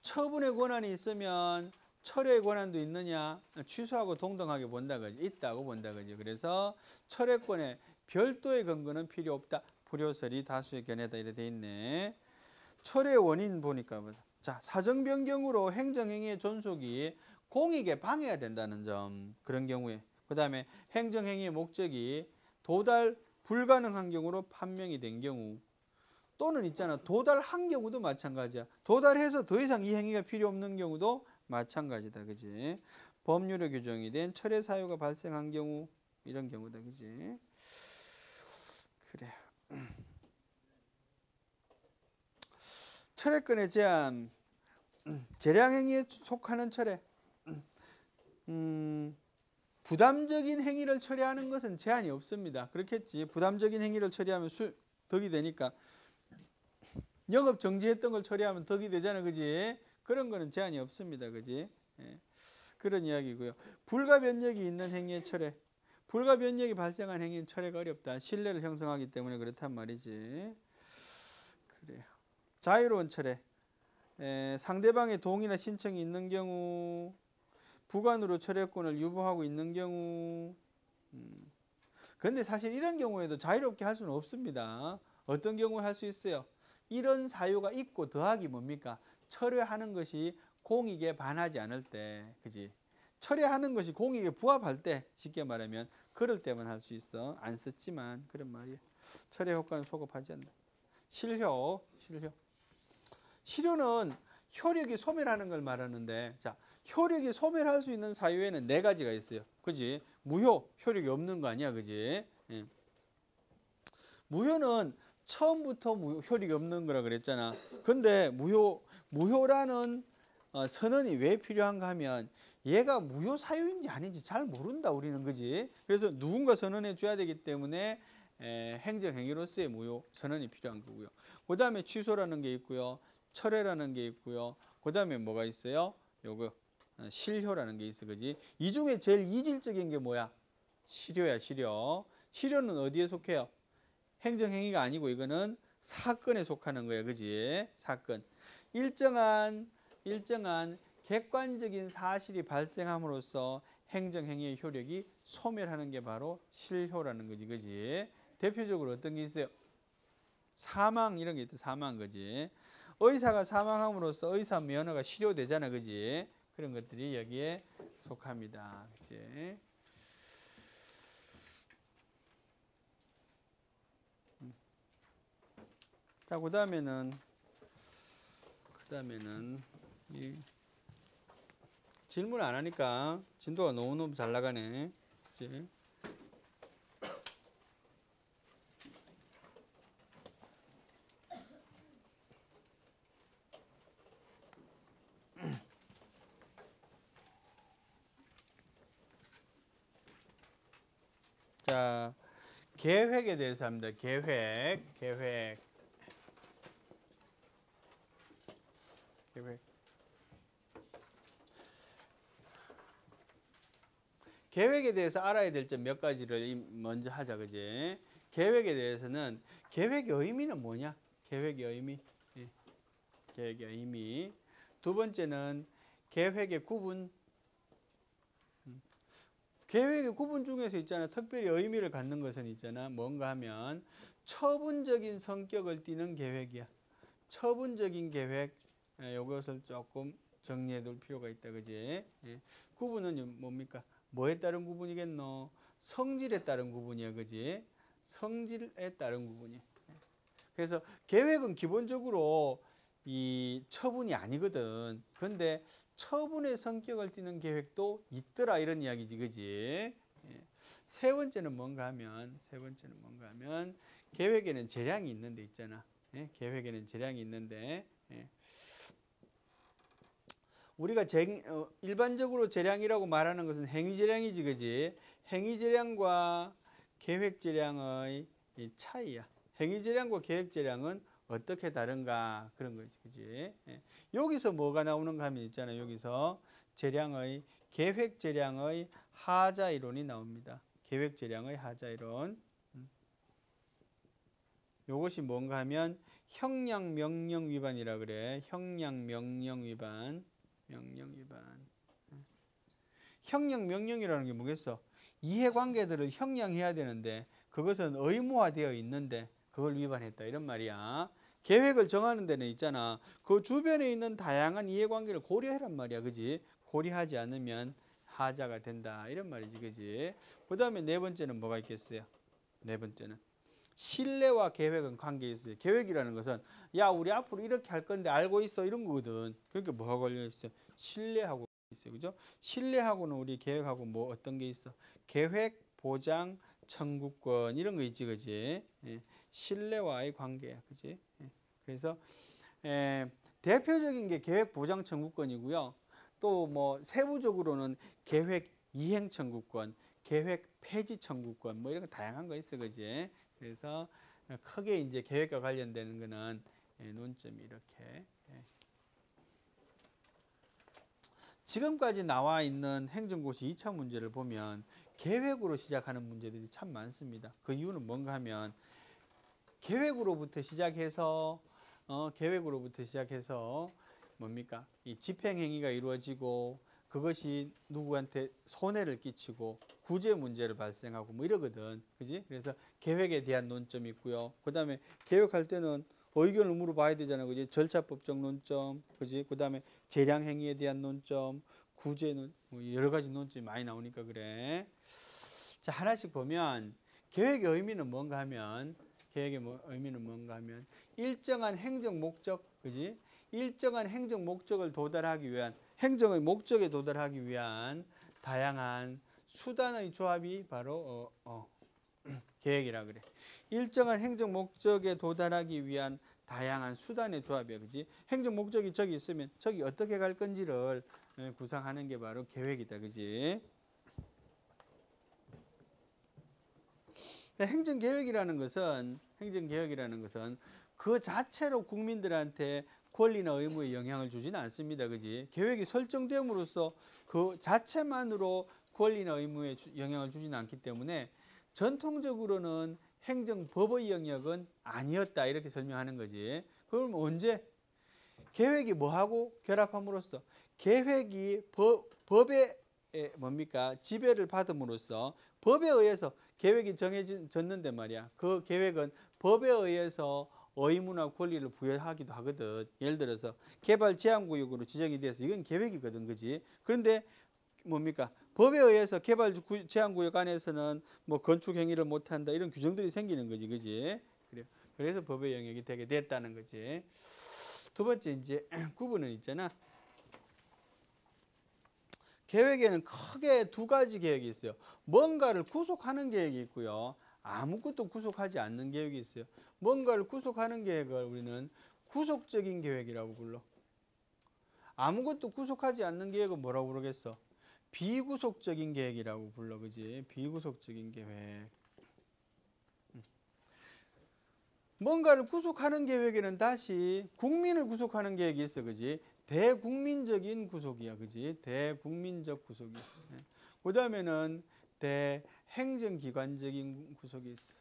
Speaker 1: 처분의 권한이 있으면 철회의 권한도 있느냐? 취소하고 동등하게 본다. 그지? 있다고 본다. 그지? 그래서 철회권의 별도의 근거는 필요 없다. 불효설이 다수의 견해다. 이렇게 돼 있네. 철회의 원인 보니까 자, 사정 변경으로 행정행위의 존속이 공익에 방해가 된다는 점. 그런 경우에. 그 다음에 행정행위의 목적이 도달 불가능한 경우로 판명이 된 경우. 또는 있잖아. 도달한 경우도 마찬가지야. 도달해서 더 이상 이 행위가 필요 없는 경우도 마찬가지다. 그지? 법률에 규정이 된 철회 사유가 발생한 경우. 이런 경우다. 그지? 그래. 철회권의 제한. 재량행위에 속하는 철회. 부담적인 행위를 처리하는 것은 제한이 없습니다. 그렇겠지. 부담적인 행위를 처리하면 덕이 되니까. 영업 정지했던 걸 처리하면 덕이 되잖아. 그지? 그런 거는 제한이 없습니다. 그지? 그런 이야기고요. 불가변력이 있는 행위의 철회. 불가변력이 발생한 행위는 철회가 어렵다. 신뢰를 형성하기 때문에 그렇단 말이지. 그래요. 자유로운 철회. 상대방의 동의나 신청이 있는 경우, 부관으로 철회권을 유보하고 있는 경우. 그런데 사실 이런 경우에도 자유롭게 할 수는 없습니다. 어떤 경우에 할 수 있어요? 이런 사유가 있고 더하기 뭡니까? 철회하는 것이 공익에 반하지 않을 때, 그지? 철회하는 것이 공익에 부합할 때, 쉽게 말하면 그럴 때만 할 수 있어. 안 썼지만 그런 말이에요. 철회 효과는 소급하지 않는다. 실효. 실효는 효력이 소멸하는 걸 말하는데, 자, 효력이 소멸할 수 있는 사유에는 네 가지가 있어요. 그지? 무효, 효력이 없는 거 아니야. 그지? 무효는 처음부터 효력이 없는 거라 그랬잖아. 근데 무효라는 선언이 왜 필요한가 하면 얘가 무효 사유인지 아닌지 잘 모른다 우리는 그지. 그래서 누군가 선언해 줘야 되기 때문에 행정행위로서의 무효 선언이 필요한 거고요. 그 다음에 취소라는 게 있고요. 철회라는 게 있고요. 그 다음에 뭐가 있어요? 요거 실효라는 게 있어 그지. 이 중에 제일 이질적인 게 뭐야? 실효야 실효. 실효는 어디에 속해요? 행정행위가 아니고 이거는 사건에 속하는 거야 그지. 사건. 일정한 객관적인 사실이 발생함으로써 행정행위의 효력이 소멸하는 게 바로 실효라는 거지 그지. 대표적으로 어떤 게 있어요? 사망 이런 게 있다. 사망 거지. 의사가 사망함으로써 의사 면허가 실효되잖아 그지. 그런 것들이 여기에 속합니다 그지. 자, 그다음에는 이 질문 안 하니까 진도가 너무너무 잘 나가네. 그치? 자, 계획에 대해서 합니다. 계획. 계획에 대해서 알아야 될 점 몇 가지를 먼저 하자, 그지? 계획에 대해서는 계획의 의미는 뭐냐? 계획의 의미. 예. 계획의 의미. 두 번째는 계획의 구분. 계획의 구분 중에서 있잖아. 특별히 의미를 갖는 것은 있잖아. 뭔가 하면 처분적인 성격을 띠는 계획이야. 처분적인 계획. 이것을 조금 정리해 둘 필요가 있다. 그지? 예. 구분은 뭡니까? 뭐에 따른 구분이겠노? 성질에 따른 구분이야. 그지? 성질에 따른 구분이야. 그래서 계획은 기본적으로 이 처분이 아니거든. 그런데 처분의 성격을 띠는 계획도 있더라 이런 이야기지. 그지? 예. 세 번째는 뭔가 하면 계획에는 재량이 있는데 있잖아. 예? 계획에는 재량이 있는데 예. 우리가 일반적으로 재량이라고 말하는 것은 행위재량이지, 그지? 행위재량과 계획재량의 차이야. 행위재량과 계획재량은 어떻게 다른가 그런 거지, 그지? 예. 여기서 뭐가 나오는가 하면 있잖아요. 여기서 계획재량의 하자이론이 나옵니다. 계획재량의 하자이론. 요것이 뭔가 하면 형량명령 위반이라 그래. 형량명령 위반. 형량명령이라는 게 뭐겠어? 이해관계들을 형량해야 되는데 그것은 의무화되어 있는데 그걸 위반했다 이런 말이야. 계획을 정하는 데는 있잖아. 그 주변에 있는 다양한 이해관계를 고려해란 말이야. 그지? 고려하지 않으면 하자가 된다 이런 말이지. 그지? 그 다음에 네 번째는 뭐가 있겠어요? 네 번째는 신뢰와 계획은 관계 있어요. 계획이라는 것은 야 우리 앞으로 이렇게 할 건데 알고 있어 이런 거거든. 그러니까 뭐가 걸려 있어요? 신뢰하고 있어요. 그죠? 신뢰하고는 우리 계획하고 뭐 어떤 게 있어? 계획, 보장, 청구권 이런 거 있지. 그지? 예. 신뢰와의 관계야. 그지? 예. 그래서 대표적인 게 계획, 보장, 청구권이고요. 또 뭐 세부적으로는 계획 이행 청구권, 계획 폐지 청구권 뭐 이런 거 다양한 거 있어. 그지? 그래서 크게 이제 계획과 관련되는 거는 논점이 이렇게. 지금까지 나와 있는 행정고시 2차 문제를 보면 계획으로 시작하는 문제들이 참 많습니다. 그 이유는 뭔가 하면 계획으로부터 시작해서 뭡니까? 이 집행행위가 이루어지고 그것이 누구한테 손해를 끼치고 구제 문제를 발생하고 뭐 이러거든. 그지? 그래서 계획에 대한 논점이 있고요. 그 다음에 계획할 때는 의견을 물어봐야 되잖아. 그지? 절차법적 논점. 그지? 그 다음에 재량행위에 대한 논점, 구제 뭐 여러 가지 논점이 많이 나오니까 그래. 자, 하나씩 보면 계획의 의미는 뭔가 하면 일정한 행정 목적. 그지? 일정한 행정 목적을 도달하기 위한 행정의 목적에 도달하기 위한 다양한 수단의 조합이 바로 계획이라 그래. 일정한 행정 목적에 도달하기 위한 다양한 수단의 조합이야, 그지? 행정 목적이 저기 있으면 저기 어떻게 갈 건지를 구상하는 게 바로 계획이다, 그지? 행정계획이라는 것은 그 자체로 국민들한테 권리나 의무에 영향을 주지는 않습니다, 그지? 계획이 설정됨으로써 그 자체만으로 권리나 의무에 영향을 주지는 않기 때문에 전통적으로는 행정법의 영역은 아니었다 이렇게 설명하는 거지. 그럼 언제? 계획이 뭐하고 결합함으로써 계획이 법의 뭡니까? 지배를 받음으로써 법에 의해서 계획이 정해졌는데 말이야. 그 계획은 법에 의해서 의무나 권리를 부여하기도 하거든. 예를 들어서 개발 제한구역으로 지정이 돼서 이건 계획이거든, 그지? 그런데 뭡니까? 법에 의해서 개발 제한구역 안에서는 뭐 건축 행위를 못한다 이런 규정들이 생기는 거지, 그지? 그래서 법의 영역이 되게 됐다는 거지. 두 번째 이제 구분은 있잖아. 계획에는 크게 두 가지 계획이 있어요. 뭔가를 구속하는 계획이 있고요. 아무것도 구속하지 않는 계획이 있어요. 뭔가를 구속하는 계획을 우리는 구속적인 계획이라고 불러. 아무것도 구속하지 않는 계획은 뭐라고 부르겠어? 비구속적인 계획이라고 불러, 그지? 비구속적인 계획. 뭔가를 구속하는 계획에는 다시 국민을 구속하는 계획이 있어, 그지? 대국민적인 구속이야, 그지? 대국민적 구속이야. 그 다음에는 대행정기관적인 구속이 있어.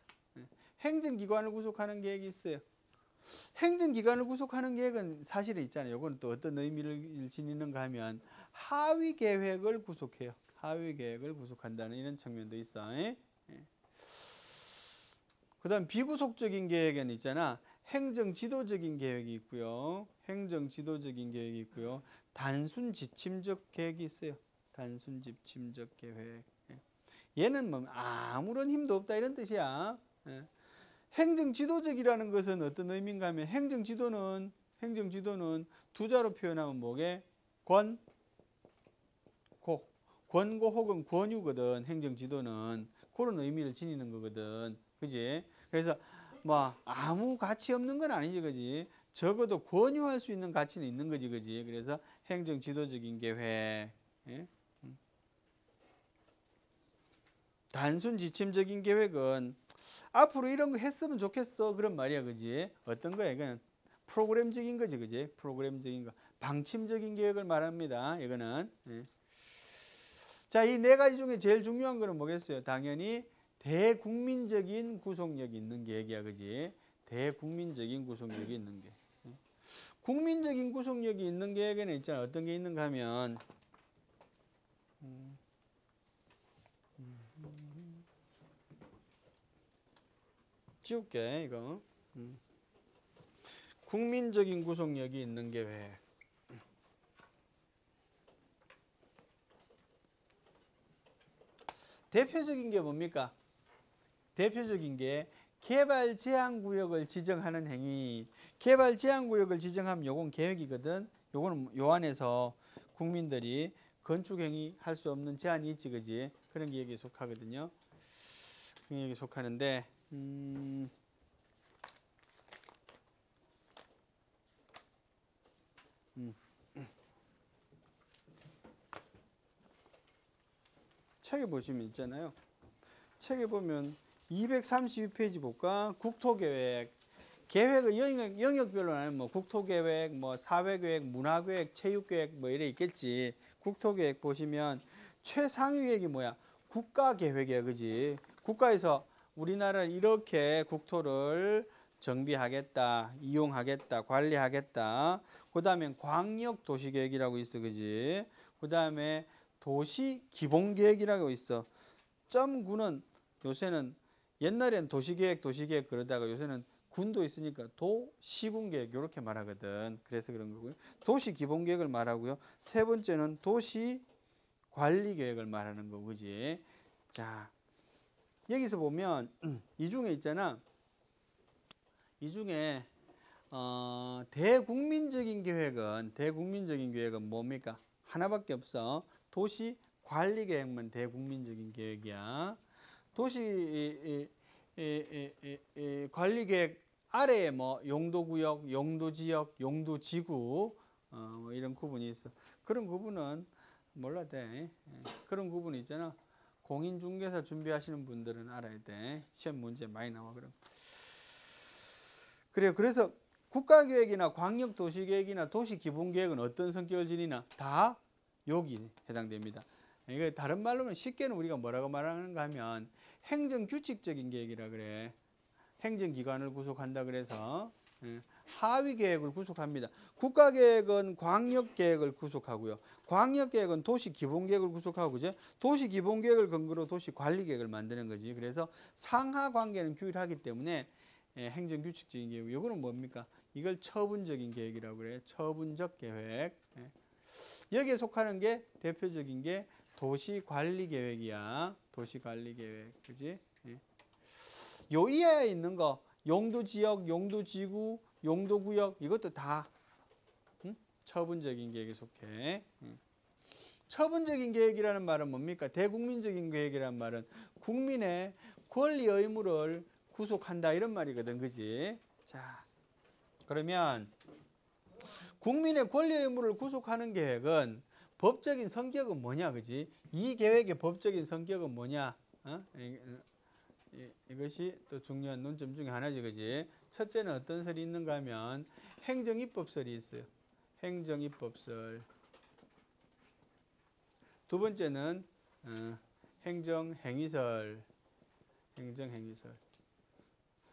Speaker 1: 행정기관을 구속하는 계획이 있어요. 행정기관을 구속하는 계획은 사실은 있잖아요. 이건 또 어떤 의미를 지니는가 하면 하위 계획을 구속해요. 하위 계획을 구속한다는 이런 측면도 있어. 그 다음 비구속적인 계획에는 있잖아. 행정지도적인 계획이 있고요. 행정지도적인 계획이 있고요. 단순 지침적 계획이 있어요. 단순 지침적 계획. 얘는 뭐 아무런 힘도 없다 이런 뜻이야. 행정지도적이라는 것은 어떤 의미인가 하면 행정지도는 두 자로 표현하면 뭐게? 권고 혹은 권유거든. 행정지도는 그런 의미를 지니는 거거든. 그지? 그래서 뭐 아무 가치 없는 건 아니지, 그지? 적어도 권유할 수 있는 가치는 있는 거지, 그지? 그래서 행정지도적인 계획. 단순 지침적인 계획은 앞으로 이런 거 했으면 좋겠어 그런 말이야, 그지? 어떤 거야? 이거는 프로그램적인 거지, 그지? 프로그램적인 거, 방침적인 계획을 말합니다. 이거는. 자, 이 네 가지 중에 제일 중요한 거는 뭐겠어요? 당연히 대국민적인 구속력이 있는 계획이야, 그지? 대국민적인 구속력이 있는 게. 국민적인 구속력이 있는 계획에는 있잖아. 어떤 게 있는가 하면 지울게 이거. 국민적인 구속력이 있는 계획. 대표적인 게 뭡니까? 대표적인 게 개발 제한 구역을 지정하는 행위. 개발 제한 구역을 지정하면 요건 계획이거든. 요거는 요 안에서 국민들이 건축 행위 할 수 없는 제한이 있지, 그지? 그런 계획에 속하거든요. 그런 계획에 속하는데 책에 보시면 있잖아요. 책에 보면 232페이지 볼까? 국토계획. 계획을 영역별로 나누면 뭐 국토계획, 뭐 사회계획, 문화계획, 체육계획 뭐 이래 있겠지. 국토계획 보시면 최상위 계획이 뭐야? 국가계획이야, 그지? 국가에서 우리나라는 이렇게 국토를 정비하겠다, 이용하겠다, 관리하겠다. 그 다음에 광역도시계획이라고 있어, 그지? 그 다음에 도시기본계획이라고 있어. 점 9는 요새는 옛날엔 도시계획 그러다가 요새는 군도 있으니까 도시군계획 이렇게 말하거든. 그래서 그런 거고요. 도시기본계획을 말하고요. 세 번째는 도시관리계획을 말하는 거, 그지? 자, 여기서 보면 이 중에 있잖아. 이 중에 대국민적인 계획은 뭡니까? 하나밖에 없어. 도시관리계획만 대국민적인 계획이야. 도시 관리계획 아래에 뭐 용도구역, 용도지역, 용도지구 뭐 이런 구분이 있어. 그런 구분은 몰라도 돼. 그런 구분이 있잖아. 공인중개사 준비하시는 분들은 알아야 돼. 시험 문제 많이 나와 그럼. 그래요. 그래서 국가계획이나 광역도시계획이나 도시기본계획은 어떤 성격을 지니나 다 여기 해당됩니다. 이거 다른 말로는 쉽게는 우리가 뭐라고 말하는가 하면 행정규칙적인 계획이라 그래. 행정기관을 구속한다 그래서 하위계획을 구속합니다. 국가계획은 광역계획을 구속하고요. 광역계획은 도시기본계획을 구속하고 그죠? 도시기본계획을 근거로 도시관리계획을 만드는 거지. 그래서 상하관계는 규율하기 때문에 행정규칙적인 계획. 이거는 뭡니까? 이걸 처분적인 계획이라고 그래요. 처분적 계획. 여기에 속하는 게 대표적인 게 도시관리계획이야. 도시관리계획. 그지? 요 이하에 있는 거 용도지역, 용도지구, 용도구역 이것도 다 처분적인 계획에 속해. 처분적인 계획이라는 말은 뭡니까? 대국민적인 계획이라는 말은 국민의 권리 의무를 구속한다 이런 말이거든. 그지? 자, 그러면 국민의 권리 의무를 구속하는 계획은 법적인 성격은 뭐냐? 그지? 이 계획의 법적인 성격은 뭐냐? 이것이 또 중요한 논점 중에 하나지. 그지? 첫째는 어떤 설이 있는가 하면 행정입법설이 있어요. 행정입법설. 두 번째는 행정행위설. 행정행위설.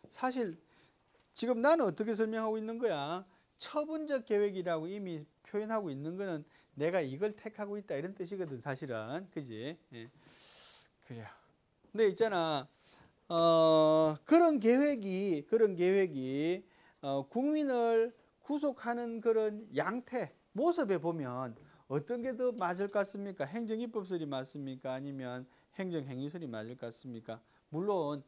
Speaker 1: 사실 지금 나는 어떻게 설명하고 있는 거야? 처분적 계획이라고 이미 표현하고 있는 거는 내가 이걸 택하고 있다 이런 뜻이거든 사실은. 그지? 예. 그래요. 근데 있잖아 그런 계획이 국민을 구속하는 그런 양태 모습에 보면 어떤 게 더 맞을 것 같습니까? 행정입법설이 맞습니까? 아니면 행정행위설이 맞을 것 같습니까? 물론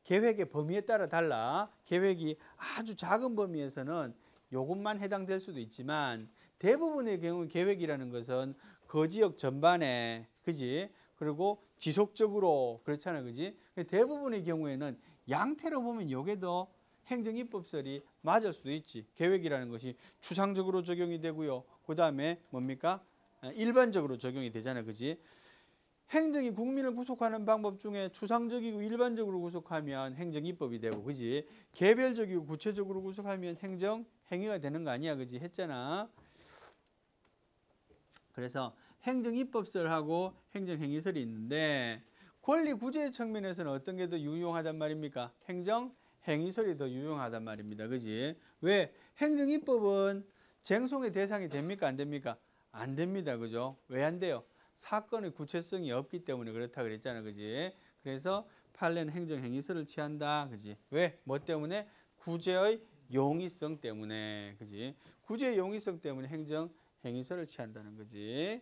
Speaker 1: 계획의 범위에 따라 달라. 계획이 아주 작은 범위에서는 요것만 해당될 수도 있지만 대부분의 경우 계획이라는 것은 그 지역 전반에 그지? 그리고 지속적으로 그렇잖아. 그지? 대부분의 경우에는 양태로 보면 요게 더 행정입법설이 맞을 수도 있지. 계획이라는 것이 추상적으로 적용이 되고요. 그 다음에 뭡니까? 일반적으로 적용이 되잖아. 그지? 행정이 국민을 구속하는 방법 중에 추상적이고 일반적으로 구속하면 행정입법이 되고, 그지? 개별적이고 구체적으로 구속하면 행정행위가 되는 거 아니야, 그지? 했잖아. 그래서 행정입법설하고 행정행위설이 있는데 권리구제 측면에서는 어떤 게 더 유용하단 말입니까? 행정행위설이 더 유용하단 말입니다, 그지? 왜? 행정입법은 쟁송의 대상이 됩니까, 안 됩니까? 안 됩니다, 그죠? 왜 안 돼요? 사건의 구체성이 없기 때문에 그렇다 그랬잖아, 그지? 그래서 판례는 행정행위설을 취한다, 그지? 왜? 뭐 때문에? 구제의 용이성 때문에, 그지? 구제의 용이성 때문에 행정행위설을 취한다는 거지.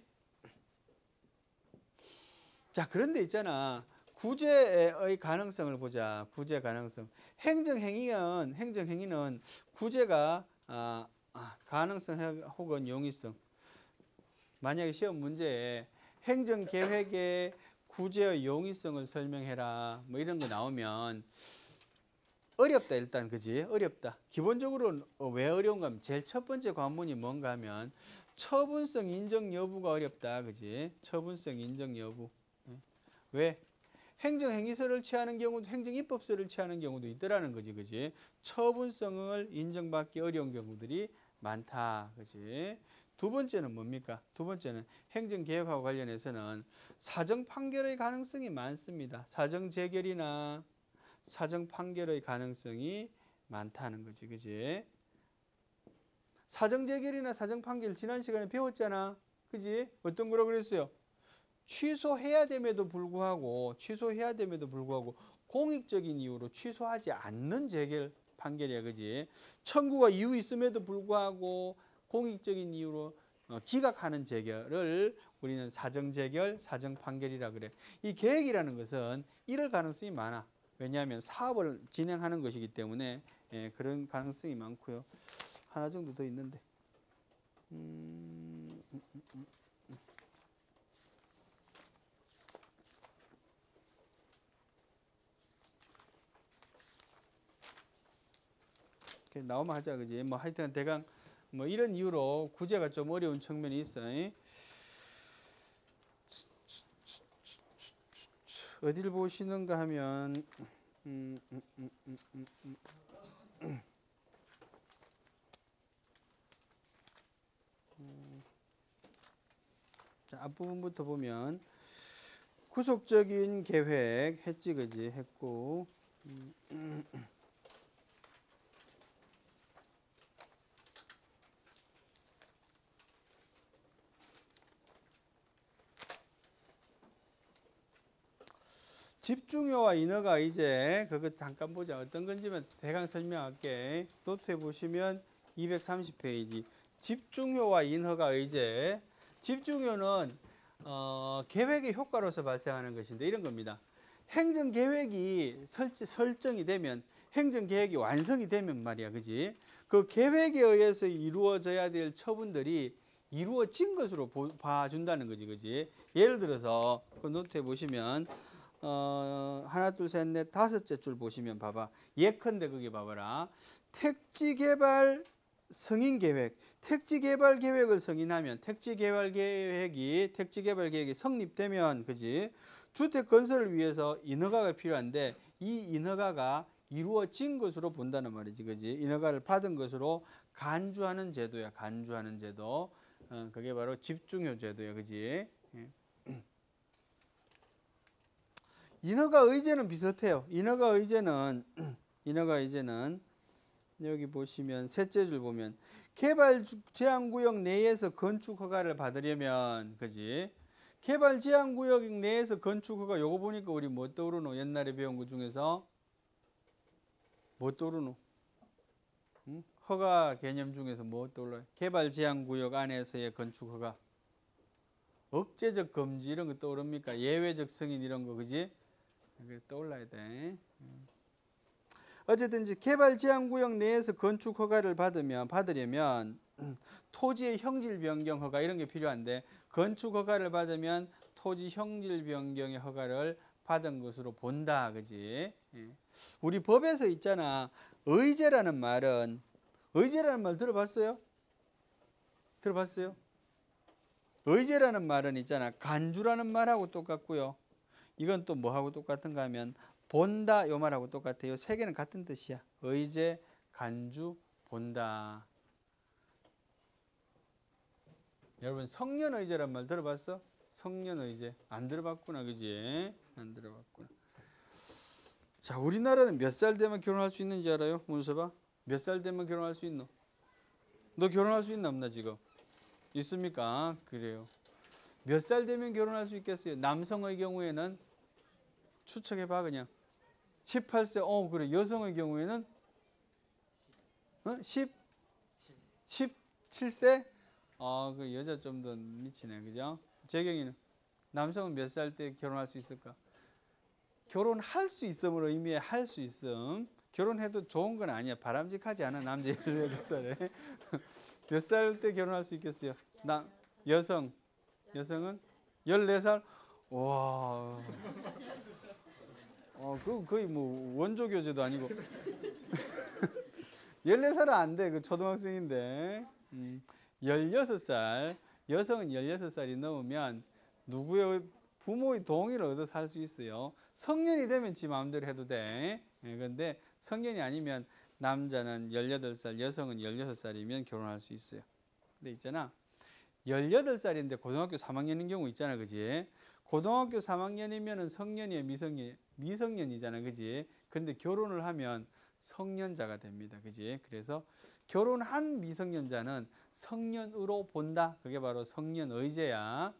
Speaker 1: 자, 그런데 있잖아. 구제의 가능성을 보자. 구제 가능성. 행정행위는 구제가 가능성 혹은 용이성. 만약에 시험 문제에 행정계획의 구제의 용이성을 설명해라 뭐 이런 거 나오면 어렵다 일단. 그지? 어렵다. 기본적으로 왜 어려운가 하면 제일 첫 번째 관문이 뭔가 하면 처분성 인정 여부가 어렵다. 그지? 처분성 인정 여부. 왜? 행정행위설을 취하는 경우도 행정입법설을 취하는 경우도 있더라는 거지. 그지? 처분성을 인정받기 어려운 경우들이 많다. 그지? 두 번째는 뭡니까? 두 번째는 행정개혁하고 관련해서는 사정판결의 가능성이 많습니다. 사정재결이나 사정판결의 가능성이 많다는 거지. 그지? 사정재결이나 사정판결 지난 시간에 배웠잖아. 그지? 어떤 거라고 그랬어요? 취소해야 됨에도 불구하고 공익적인 이유로 취소하지 않는 재결 판결이야. 그지? 청구가 이유 있음에도 불구하고 공익적인 이유로 기각하는 재결을 우리는 사정재결, 사정판결이라 그래. 이 계획이라는 것은 이럴 가능성이 많아. 왜냐하면 사업을 진행하는 것이기 때문에 그런 가능성이 많고요. 하나 정도 더 있는데. 나오면 하자, 그지? 뭐 하여튼 대강 뭐 이런 이유로 구제가 좀 어려운 측면이 있어. 어딜 보시는가 하면 자, 앞부분부터 보면 구속적인 계획 했지, 그지? 했고 집중효와 인허가 의제 그거 잠깐 보자. 어떤 건지만 대강 설명할게. 노트에 보시면 230페이지 집중효와 인허가 의제. 집중효는 계획의 효과로서 발생하는 것인데 이런 겁니다. 행정계획이 설정이 되면 행정계획이 완성이 되면 말이야, 그지? 그 계획에 의해서 이루어져야 될 처분들이 이루어진 것으로 봐준다는 거지, 그지? 예를 들어서 그 노트에 보시면 하나, 둘, 셋, 넷, 다섯째 줄 보시면 봐봐. 예컨대 거기 봐봐라. 택지개발 승인계획. 택지개발 승인하면 택지개발 계획이 성립되면, 그지? 주택 건설을 위해서 인허가가 필요한데 이 인허가가 이루어진 것으로 본다는 말이지, 그지? 인허가를 받은 것으로 간주하는 제도야. 간주하는 제도. 그게 바로 집중효 제도야, 그지? 인허가 의제는 비슷해요. 인허가 의제는 여기 보시면 셋째 줄 보면 개발 제한 구역 내에서 건축 허가를 받으려면, 그지? 개발 제한 구역 내에서 건축 허가 요거 보니까 우리 뭐 떠오르노? 옛날에 배운 것 중에서 뭐 떠오르노? 응? 허가 개념 중에서 뭐 떠올라요? 개발 제한 구역 안에서의 건축 허가. 억제적 금지 이런 거 떠오릅니까? 예외적 승인 이런 거, 그지? 떠올라야 돼. 어쨌든지 개발 제한 구역 내에서 건축 허가를 받으려면 토지의 형질 변경 허가 이런 게 필요한데 건축 허가를 받으면 토지 형질 변경의 허가를 받은 것으로 본다, 그지? 우리 법에서 있잖아. 의제라는 말 들어봤어요? 의제라는 말은 있잖아. 간주라는 말하고 똑같고요. 이건 또 뭐하고 똑같은가 하면 본다 요 말하고 똑같아요. 세 개는 같은 뜻이야. 의제, 간주, 본다. 여러분 성년의제란 말 들어봤어? 성년의제 안 들어봤구나, 그지? 안 들어봤구나. 자, 우리나라는 몇 살 되면 결혼할 수 있는지 알아요? 문서봐. 몇 살 되면 결혼할 수 있노? 너 결혼할 수 있나 없나 지금? 있습니까? 그래요. 몇 살 되면 결혼할 수 있겠어요? 남성의 경우에는 추측해봐 그냥. 18세. 그래. 여성의 경우에는 17세? 그 여자 좀 더 미치네, 그죠? 재경이는 남성은 몇 살 때 결혼할 수 있을까? 결혼할 수 있음으로 의미해 할 수 있음. 결혼해도 좋은 건 아니야. 바람직하지 않아. 남자 18살에. 몇 살 때 결혼할 수 있겠어요? 여성은 14살? 와. 그 거의 뭐 원조 교제도 아니고. 14살은 안 돼. 그 초등학생인데. 16살. 여성은 16살이 넘으면 누구의 부모의 동의를 얻어 살 수 있어요. 성년이 되면 지 마음대로 해도 돼. 그런데 성년이 아니면 남자는 18살, 여성은 16살이면 결혼할 수 있어요. 근데 있잖아. 18살인데 고등학교 3학년인 경우 있잖아, 그지? 고등학교 3학년이면 성년이야, 미성년이잖아, 그지? 그런데 결혼을 하면 성년자가 됩니다, 그지? 그래서 결혼한 미성년자는 성년으로 본다. 그게 바로 성년의제야.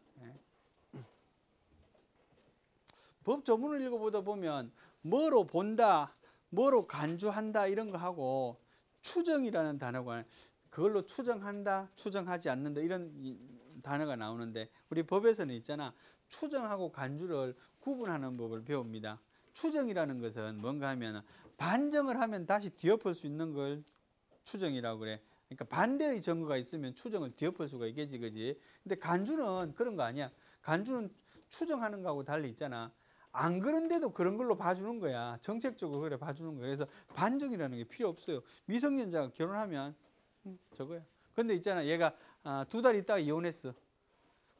Speaker 1: 법 조문을 읽어보다 보면 뭐로 본다, 뭐로 간주한다 이런 거 하고 추정이라는 단어가 그걸로 추정한다, 추정하지 않는다 이런 단어가 나오는데 우리 법에서는 있잖아. 추정하고 간주를 구분하는 법을 배웁니다. 추정이라는 것은 뭔가 하면 반정을 하면 다시 뒤엎을 수 있는 걸 추정이라고 그래. 그러니까 반대의 증거가 있으면 추정을 뒤엎을 수가 있겠지, 그지? 근데 간주는 그런 거 아니야. 간주는 추정하는 거하고 달리 있잖아. 안 그런데도 그런 걸로 봐주는 거야. 정책적으로 그래 봐주는 거야. 그래서 반정이라는 게 필요 없어요. 미성년자가 결혼하면 저거야. 근데 있잖아, 얘가 2달 있다가 이혼했어.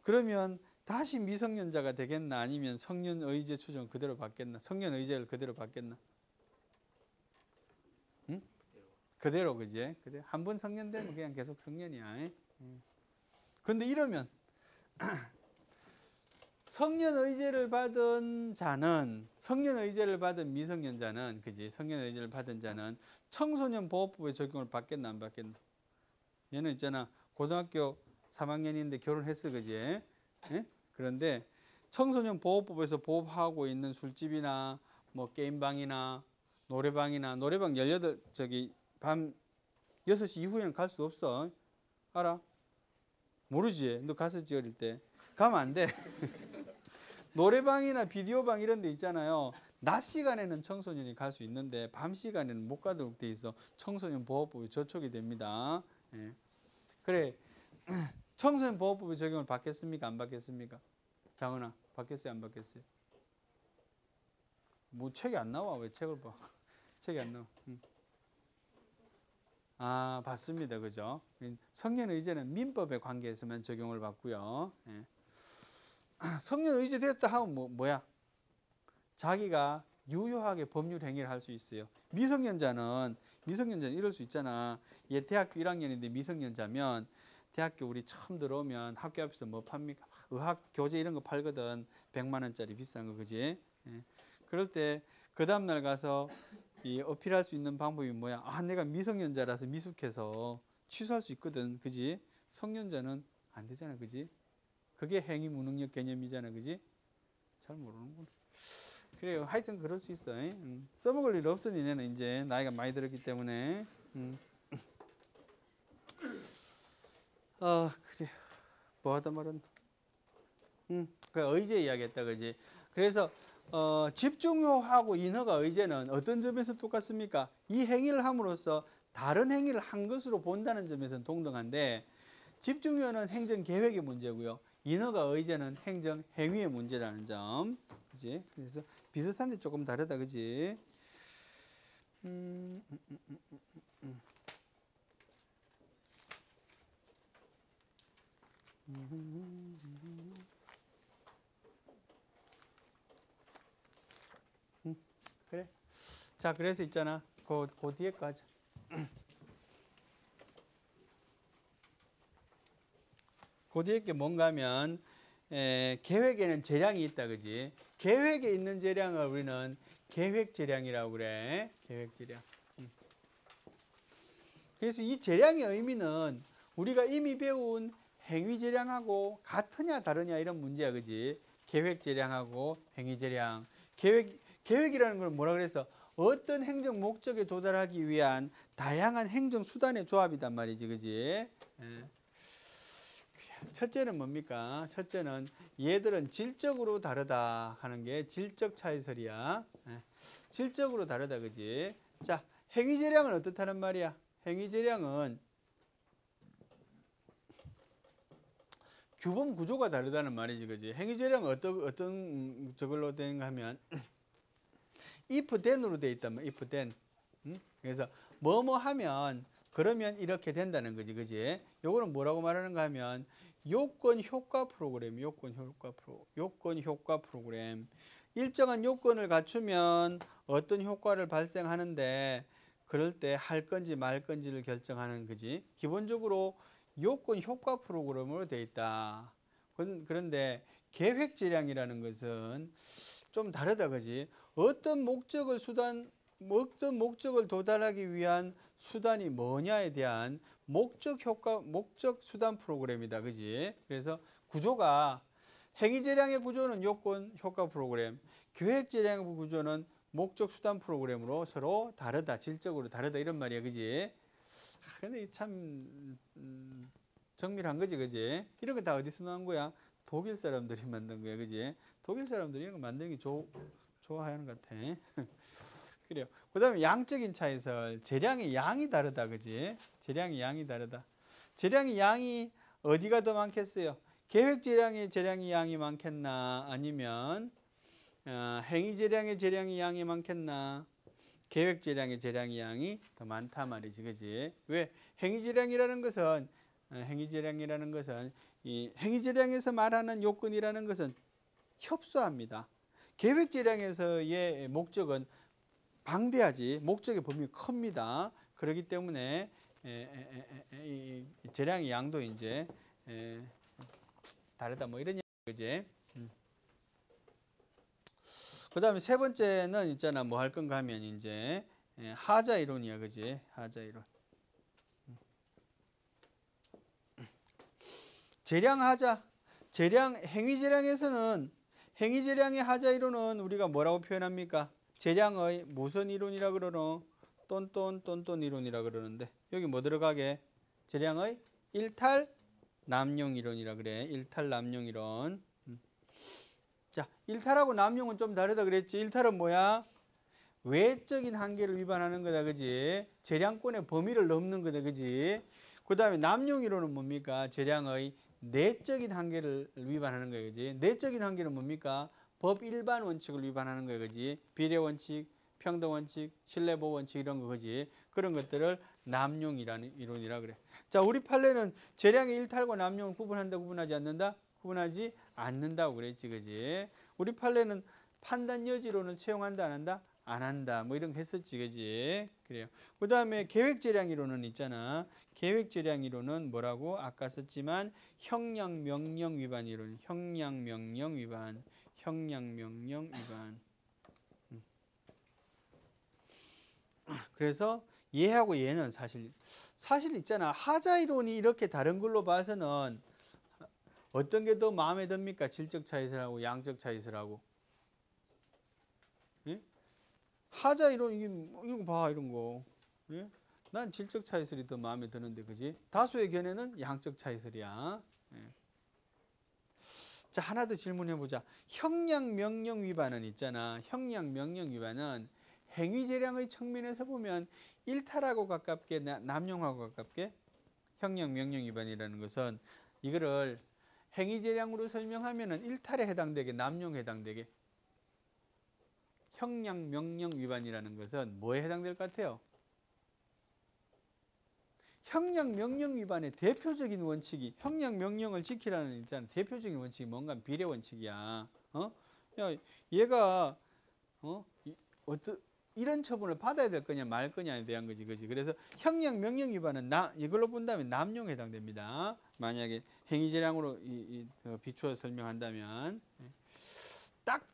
Speaker 1: 그러면 다시 미성년자가 되겠나, 아니면 성년의제 추정 그대로 받겠나, 성년의제를 그대로 받겠나? 응? 그대로, 그지? 그래. 한 번 성년되면 그냥 계속 성년이야. 근데 이러면 성년의제를 받은 자는, 성년의제를 받은 미성년자는, 그지? 성년의제를 받은 자는 청소년 보호법의 적용을 받겠나 안 받겠나? 얘는 있잖아, 고등학교 3학년인데 결혼했어, 그지? 예? 그런데 청소년 보호법에서 보호하고 있는 술집이나 뭐 게임방이나 노래방이나, 노래방 18 밤 6시 이후에는 갈 수 없어. 알아? 모르지? 너 갔었지, 어릴 때. 가면 안 돼. 노래방이나 비디오방 이런 데 있잖아요. 낮 시간에는 청소년이 갈 수 있는데 밤 시간에는 못 가도록 돼 있어. 청소년 보호법이 저촉이 됩니다. 예. 그래, 청소년 보호법의 적용을 받겠습니까? 안 받겠습니까? 장은아, 받겠어요? 안 받겠어요? 뭐 책이 안 나와. 왜 책을 봐? 책이 안 나와. 받습니다. 그죠? 성년의제는 민법에 관계해서만 적용을 받고요. 예. 성년의제 됐다 하면 뭐야? 자기가 유효하게 법률 행위를 할 수 있어요. 미성년자는 이럴 수 있잖아. 얘 대학교 1학년인데 미성년자면 대학교 우리 처음 들어오면 학교 앞에서 뭐 팝니까? 의학 교재 이런 거 팔거든. 100만 원짜리 비싼 거, 그지? 예. 그럴 때 그 다음 날 가서 이 어필할 수 있는 방법이 뭐야? 내가 미성년자라서 미숙해서 취소할 수 있거든, 그지? 성년자는 안 되잖아, 그지? 그게 행위 무능력 개념이잖아, 그지? 잘 모르는구나. 그래요. 하여튼 그럴 수 있어. 써먹을 일 없으니 얘는 이제 나이가 많이 들었기 때문에. 그래. 뭐 하다 말은. 그 의제 이야기했다, 그지? 그래서 집중효하고 인허가 의제는 어떤 점에서 똑같습니까? 이 행위를 함으로써 다른 행위를 한 것으로 본다는 점에서는 동등한데, 집중효는 행정계획의 문제고요. 인허가 의제는 행정행위의 문제라는 점. 그지? 그래서 비슷한데 조금 다르다, 그지? 그래. 자, 그래서 있잖아. 그 뒤에 까지. 그 뒤에 게 뭔가 하면, 계획에는 재량이 있다, 그지? 계획에 있는 재량을 우리는 계획재량이라고 그래. 계획재량. 그래서 이 재량의 의미는 우리가 이미 배운 행위재량하고 같으냐 다르냐 이런 문제야, 그지? 계획재량하고 행위재량. 계획이라는 걸 뭐라 그래서 어떤 행정 목적에 도달하기 위한 다양한 행정 수단의 조합이단 말이지, 그지? 첫째는 뭡니까? 첫째는 얘들은 질적으로 다르다 하는 게 질적 차이설이야. 질적으로 다르다, 그지? 자, 행위재량은 어떻다는 말이야? 행위재량은 규범 구조가 다르다는 말이지, 그지? 행위재량은 어떤 저걸로 되는가 하면 if then으로 돼 있단 말이야. if then. 그래서 뭐뭐 하면 그러면 이렇게 된다는 거지, 그지? 요거는 뭐라고 말하는가 하면 요건 효과 프로그램, 요건 효과 프로그램. 일정한 요건을 갖추면 어떤 효과를 발생하는데 그럴 때 할 건지 말 건지를 결정하는 거지. 기본적으로 요건 효과 프로그램으로 돼 있다. 그런데 계획 재량이라는 것은 좀 다르다, 그지? 어떤 목적을 도달하기 위한 수단이 뭐냐에 대한 목적 수단 프로그램이다, 그지? 그래서 구조가 행위 재량의 구조는 요건 효과 프로그램, 계획 재량의 구조는 목적 수단 프로그램으로 서로 다르다, 질적으로 다르다 이런 말이야, 그지? 근데 참 정밀한 거지, 그지? 이런 거 다 어디서 나온 거야? 독일 사람들이 만든 거야, 그지? 독일 사람들이 이런 거 만드는 게 좋아하는 것 같아. 그래요. 그 다음에 양적인 차이설, 재량의 양이 다르다, 그지? 재량의 양이 다르다. 재량의 양이 어디가 더 많겠어요? 계획 재량의 양이 많겠나? 아니면 행위 재량의 양이 많겠나? 계획 재량의 양이 더 많다 말이지, 그지? 왜? 행위 재량이라는 것은 이 행위 재량에서 말하는 요건이라는 것은 협소합니다. 계획 재량에서의 목적은 방대하지 목적의 범위가 큽니다. 그렇기 때문에 이 재량의 양도 이제 다르다 뭐 이런 얘기지. 그다음에 세 번째는 있잖아 뭐 할 건가 하면 이제 하자 이론이야, 그지? 하자 이론. 재량하자. 행위 재량에서는 행위 재량의 하자 이론은 우리가 뭐라고 표현합니까? 재량의 무슨 이론이라 그러노? 똔똔똔똔 이론이라 그러는데 여기 뭐 들어가게? 재량의 일탈 남용 이론이라 그래. 일탈 남용 이론. 자, 일탈하고 남용은 좀 다르다 그랬지. 일탈은 뭐야? 외적인 한계를 위반하는 거다, 그지? 재량권의 범위를 넘는 거다, 그지? 그 다음에 남용 이론은 뭡니까? 재량의 내적인 한계를 위반하는 거예요, 그지? 내적인 한계는 뭡니까? 법 일반 원칙을 위반하는 거예요, 그지? 비례 원칙, 평등 원칙, 신뢰 보호 원칙 이런 거, 그지? 그런 것들을 남용이라는 이론이라 그래. 자, 우리 판례는 재량의 일탈과 남용을 구분한다, 구분하지 않는다? 구분하지 않는다고 그랬지, 그지? 우리 판례는 판단 여지로는 채용한다, 안 한다? 안 한다. 뭐 이런 거 했었지, 그지? 그래요. 그 다음에 계획 재량 이론은 있잖아. 계획 재량 이론은 뭐라고? 아까 썼지만 형량 명령 위반 이론. 형량 명령 위반. 형량 명령 위반. 그래서 얘하고 얘는 사실 있잖아. 하자 이론이 이렇게 다른 걸로 봐서는 어떤 게 더 마음에 듭니까? 질적 차이설하고 양적 차이설하고. 예? 하자 이론 이거 봐 이런 거. 예? 난 질적 차이설이 더 마음에 드는데, 그지? 다수의 견해는 양적 차이설이야. 예. 자, 하나 더 질문해 보자. 형량 명령 위반은 있잖아. 형량 명령 위반은 행위 재량의 측면에서 보면 일탈하고 가깝게 남용하고 가깝게 형량 명령 위반이라는 것은 이거를 행위 재량으로 설명하면은 일탈에 해당되게 남용에 해당되게 형량 명령 위반이라는 것은 뭐에 해당될 것 같아요? 형량 명령 위반의 대표적인 원칙이 형량 명령을 지키라는 있잖아. 대표적인 원칙이 뭔가 비례 원칙이야. 야, 얘가 이런 처분을 받아야 될 거냐 말 거냐에 대한 거지, 그지? 그래서 형량 명령 위반은 이걸로 본다면 남용에 해당됩니다. 만약에 행위 재량으로 비추어 설명한다면 딱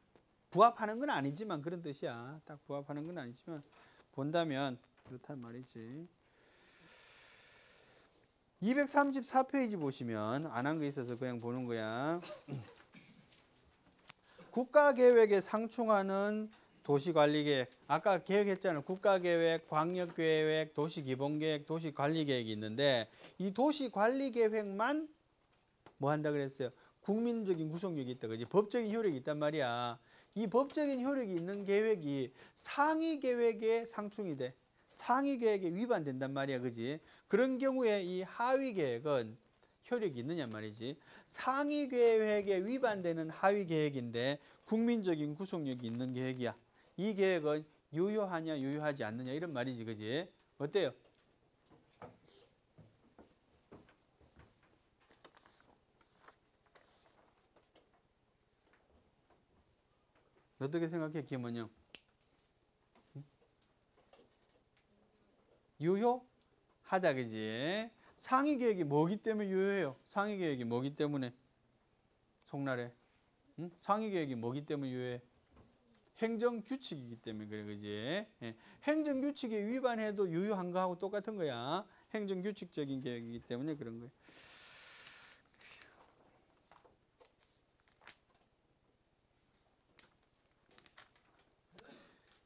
Speaker 1: 부합하는 건 아니지만 그런 뜻이야. 딱 부합하는 건 아니지만 본다면 그렇단 말이지. 234페이지 보시면 안 한 거 있어서 그냥 보는 거야. 국가계획에 상충하는 도시관리계획. 아까 계획했잖아요. 국가계획, 광역계획, 도시기본계획, 도시관리계획이 있는데 이 도시관리계획만 뭐 한다 그랬어요? 국민적인 구속력이 있다, 그지? 법적인 효력이 있단 말이야. 이 법적인 효력이 있는 계획이 상위 계획에 상충이 돼. 상위 계획에 위반된단 말이야, 그지? 그런 경우에 이 하위 계획은 효력이 있느냐 말이지. 상위 계획에 위반되는 하위 계획인데 국민적인 구속력이 있는 계획이야. 이 계획은 유효하냐 유효하지 않느냐 이런 말이지, 그지? 어때요? 어떻게 생각해, 김원영? 유효하다, 그지? 상위 계획이 뭐기 때문에 유효해요? 상위 계획이 뭐기 때문에? 송나래. 응? 상위 계획이 뭐기 때문에 유효해? 행정규칙이기 때문에 그래, 그지? 예. 행정규칙에 위반해도 유효한 거하고 똑같은 거야. 행정규칙적인 계획이기 때문에 그런 거예요.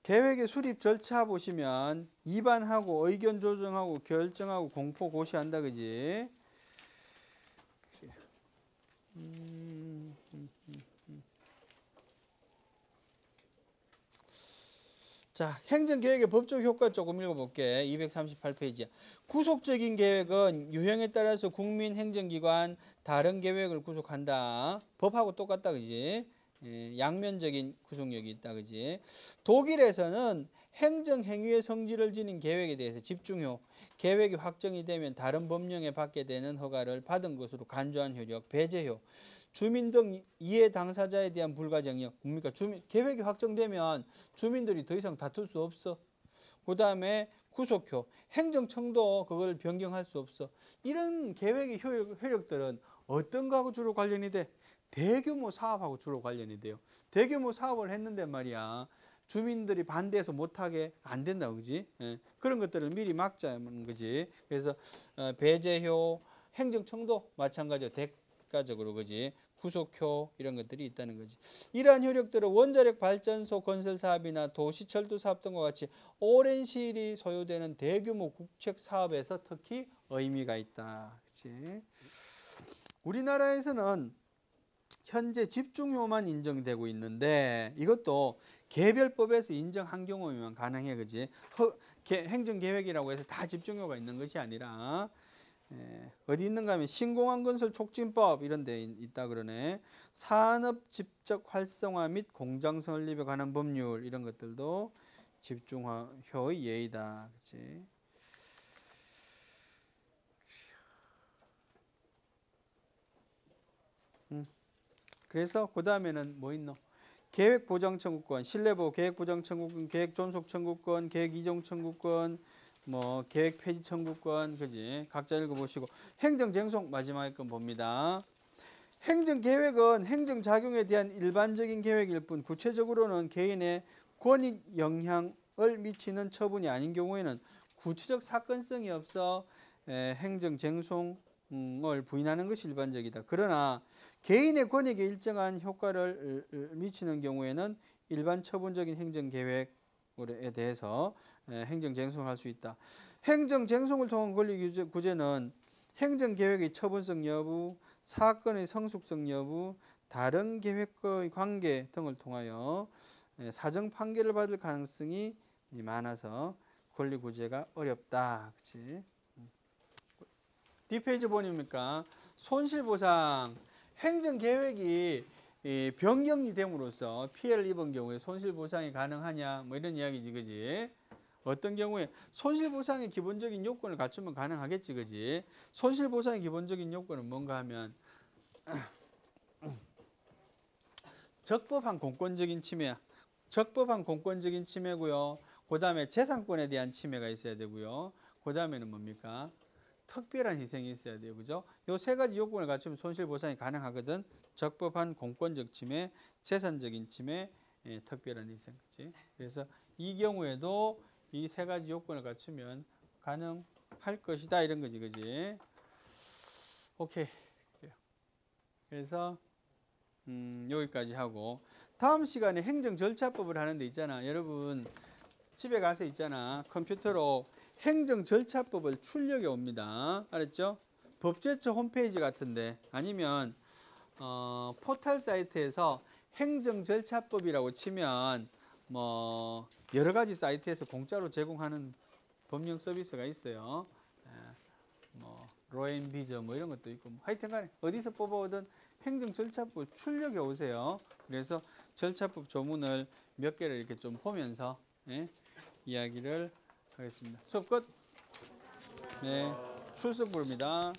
Speaker 1: 계획의 수립 절차 보시면 입안하고 의견 조정하고 결정하고 공포 고시한다, 그지? 자, 행정계획의 법적 효과 조금 읽어볼게. 238페이지야. 구속적인 계획은 유형에 따라서 국민 행정기관 다른 계획을 구속한다. 법하고 똑같다, 그지? 양면적인 구속력이 있다, 그지? 독일에서는 행정행위의 성질을 지닌 계획에 대해서 집중효, 계획이 확정이 되면 다른 법령에 받게 되는 허가를 받은 것으로 간주한 효력, 배제효, 주민 등 이해 당사자에 대한 불가정력, 뭡니까? 계획이 확정되면 주민들이 더 이상 다툴 수 없어. 그 다음에 구속효, 행정청도 그걸 변경할 수 없어. 이런 계획의 효력들은 어떤 거하고 주로 관련이 돼? 대규모 사업하고 주로 관련이 돼요. 대규모 사업을 했는데 말이야, 주민들이 반대해서 못하게 안 된다, 그지? 그런 것들을 미리 막자는 거지. 그래서 배제효, 행정청도 마찬가지로 대가적으로, 그지? 구속효 이런 것들이 있다는 거지. 이러한 효력들은 원자력 발전소 건설 사업이나 도시 철도 사업 등과 같이 오랜 시일이 소요되는 대규모 국책 사업에서 특히 의미가 있다. 그치? 우리나라에서는 현재 집중효만 인정되고 있는데 이것도 개별법에서 인정한 경우에만 가능해, 그지? 행정계획이라고 해서 다 집중효가 있는 것이 아니라 어디 있는가 하면 신공항건설 촉진법 이런 데 있다 그러네. 산업 집적 활성화 및 공장 설립에 관한 법률 이런 것들도 집중효의 예이다, 그치? 그래서 그 다음에는 뭐 있노? 계획보장청구권, 신뢰보호 계획보장청구권, 계획존속청구권, 계획이종청구권, 뭐 계획폐지청구권, 그지? 각자 읽어보시고 행정쟁송 마지막에 건 봅니다. 행정계획은 행정작용에 대한 일반적인 계획일 뿐 구체적으로는 개인의 권익 영향을 미치는 처분이 아닌 경우에는 구체적 사건성이 없어 행정쟁송을 부인하는 것이 일반적이다. 그러나 개인의 권익에 일정한 효과를 미치는 경우에는 일반 처분적인 행정계획에 대해서 행정쟁송을 할 수 있다. 행정쟁송을 통한 권리 구제는 행정계획의 처분성 여부, 사건의 성숙성 여부, 다른 계획과의 관계 등을 통하여 사정 판결을 받을 가능성이 많아서 권리 구제가 어렵다. 그치? 뒷페이지 보니까 손실보상, 행정계획이 변경이 됨으로써 피해를 입은 경우에 손실보상이 가능하냐 뭐 이런 이야기지, 그지? 어떤 경우에 손실보상의 기본적인 요건을 갖추면 가능하겠지, 그지? 손실보상의 기본적인 요건은 뭔가 하면 적법한 공권적인 침해야. 적법한 공권적인 침해고요. 그 다음에 재산권에 대한 침해가 있어야 되고요. 그 다음에는 뭡니까? 특별한 희생이 있어야 돼요, 그죠? 요 세 가지 요건을 갖추면 손실보상이 가능하거든. 적법한 공권적 침해, 재산적인 침해, 특별한 희생, 그치? 그래서 이 경우에도 이 세 가지 요건을 갖추면 가능할 것이다, 이런 거지, 그지? 오케이. 그래서 여기까지 하고 다음 시간에 행정절차법을 하는데 있잖아. 여러분 집에 가서 있잖아. 컴퓨터로 행정절차법을 출력해 옵니다. 알았죠? 법제처 홈페이지 같은데 아니면 포털 사이트에서 행정절차법이라고 치면 뭐 여러 가지 사이트에서 공짜로 제공하는 법령 서비스가 있어요. 뭐 로앤비저 뭐 이런 것도 있고 하여튼 간에 어디서 뽑아오든 행정절차법 출력해 오세요. 그래서 절차법 조문을 몇 개를 이렇게 좀 보면서 이야기를 하겠습니다. 수업 끝. 네, 출석 부릅니다.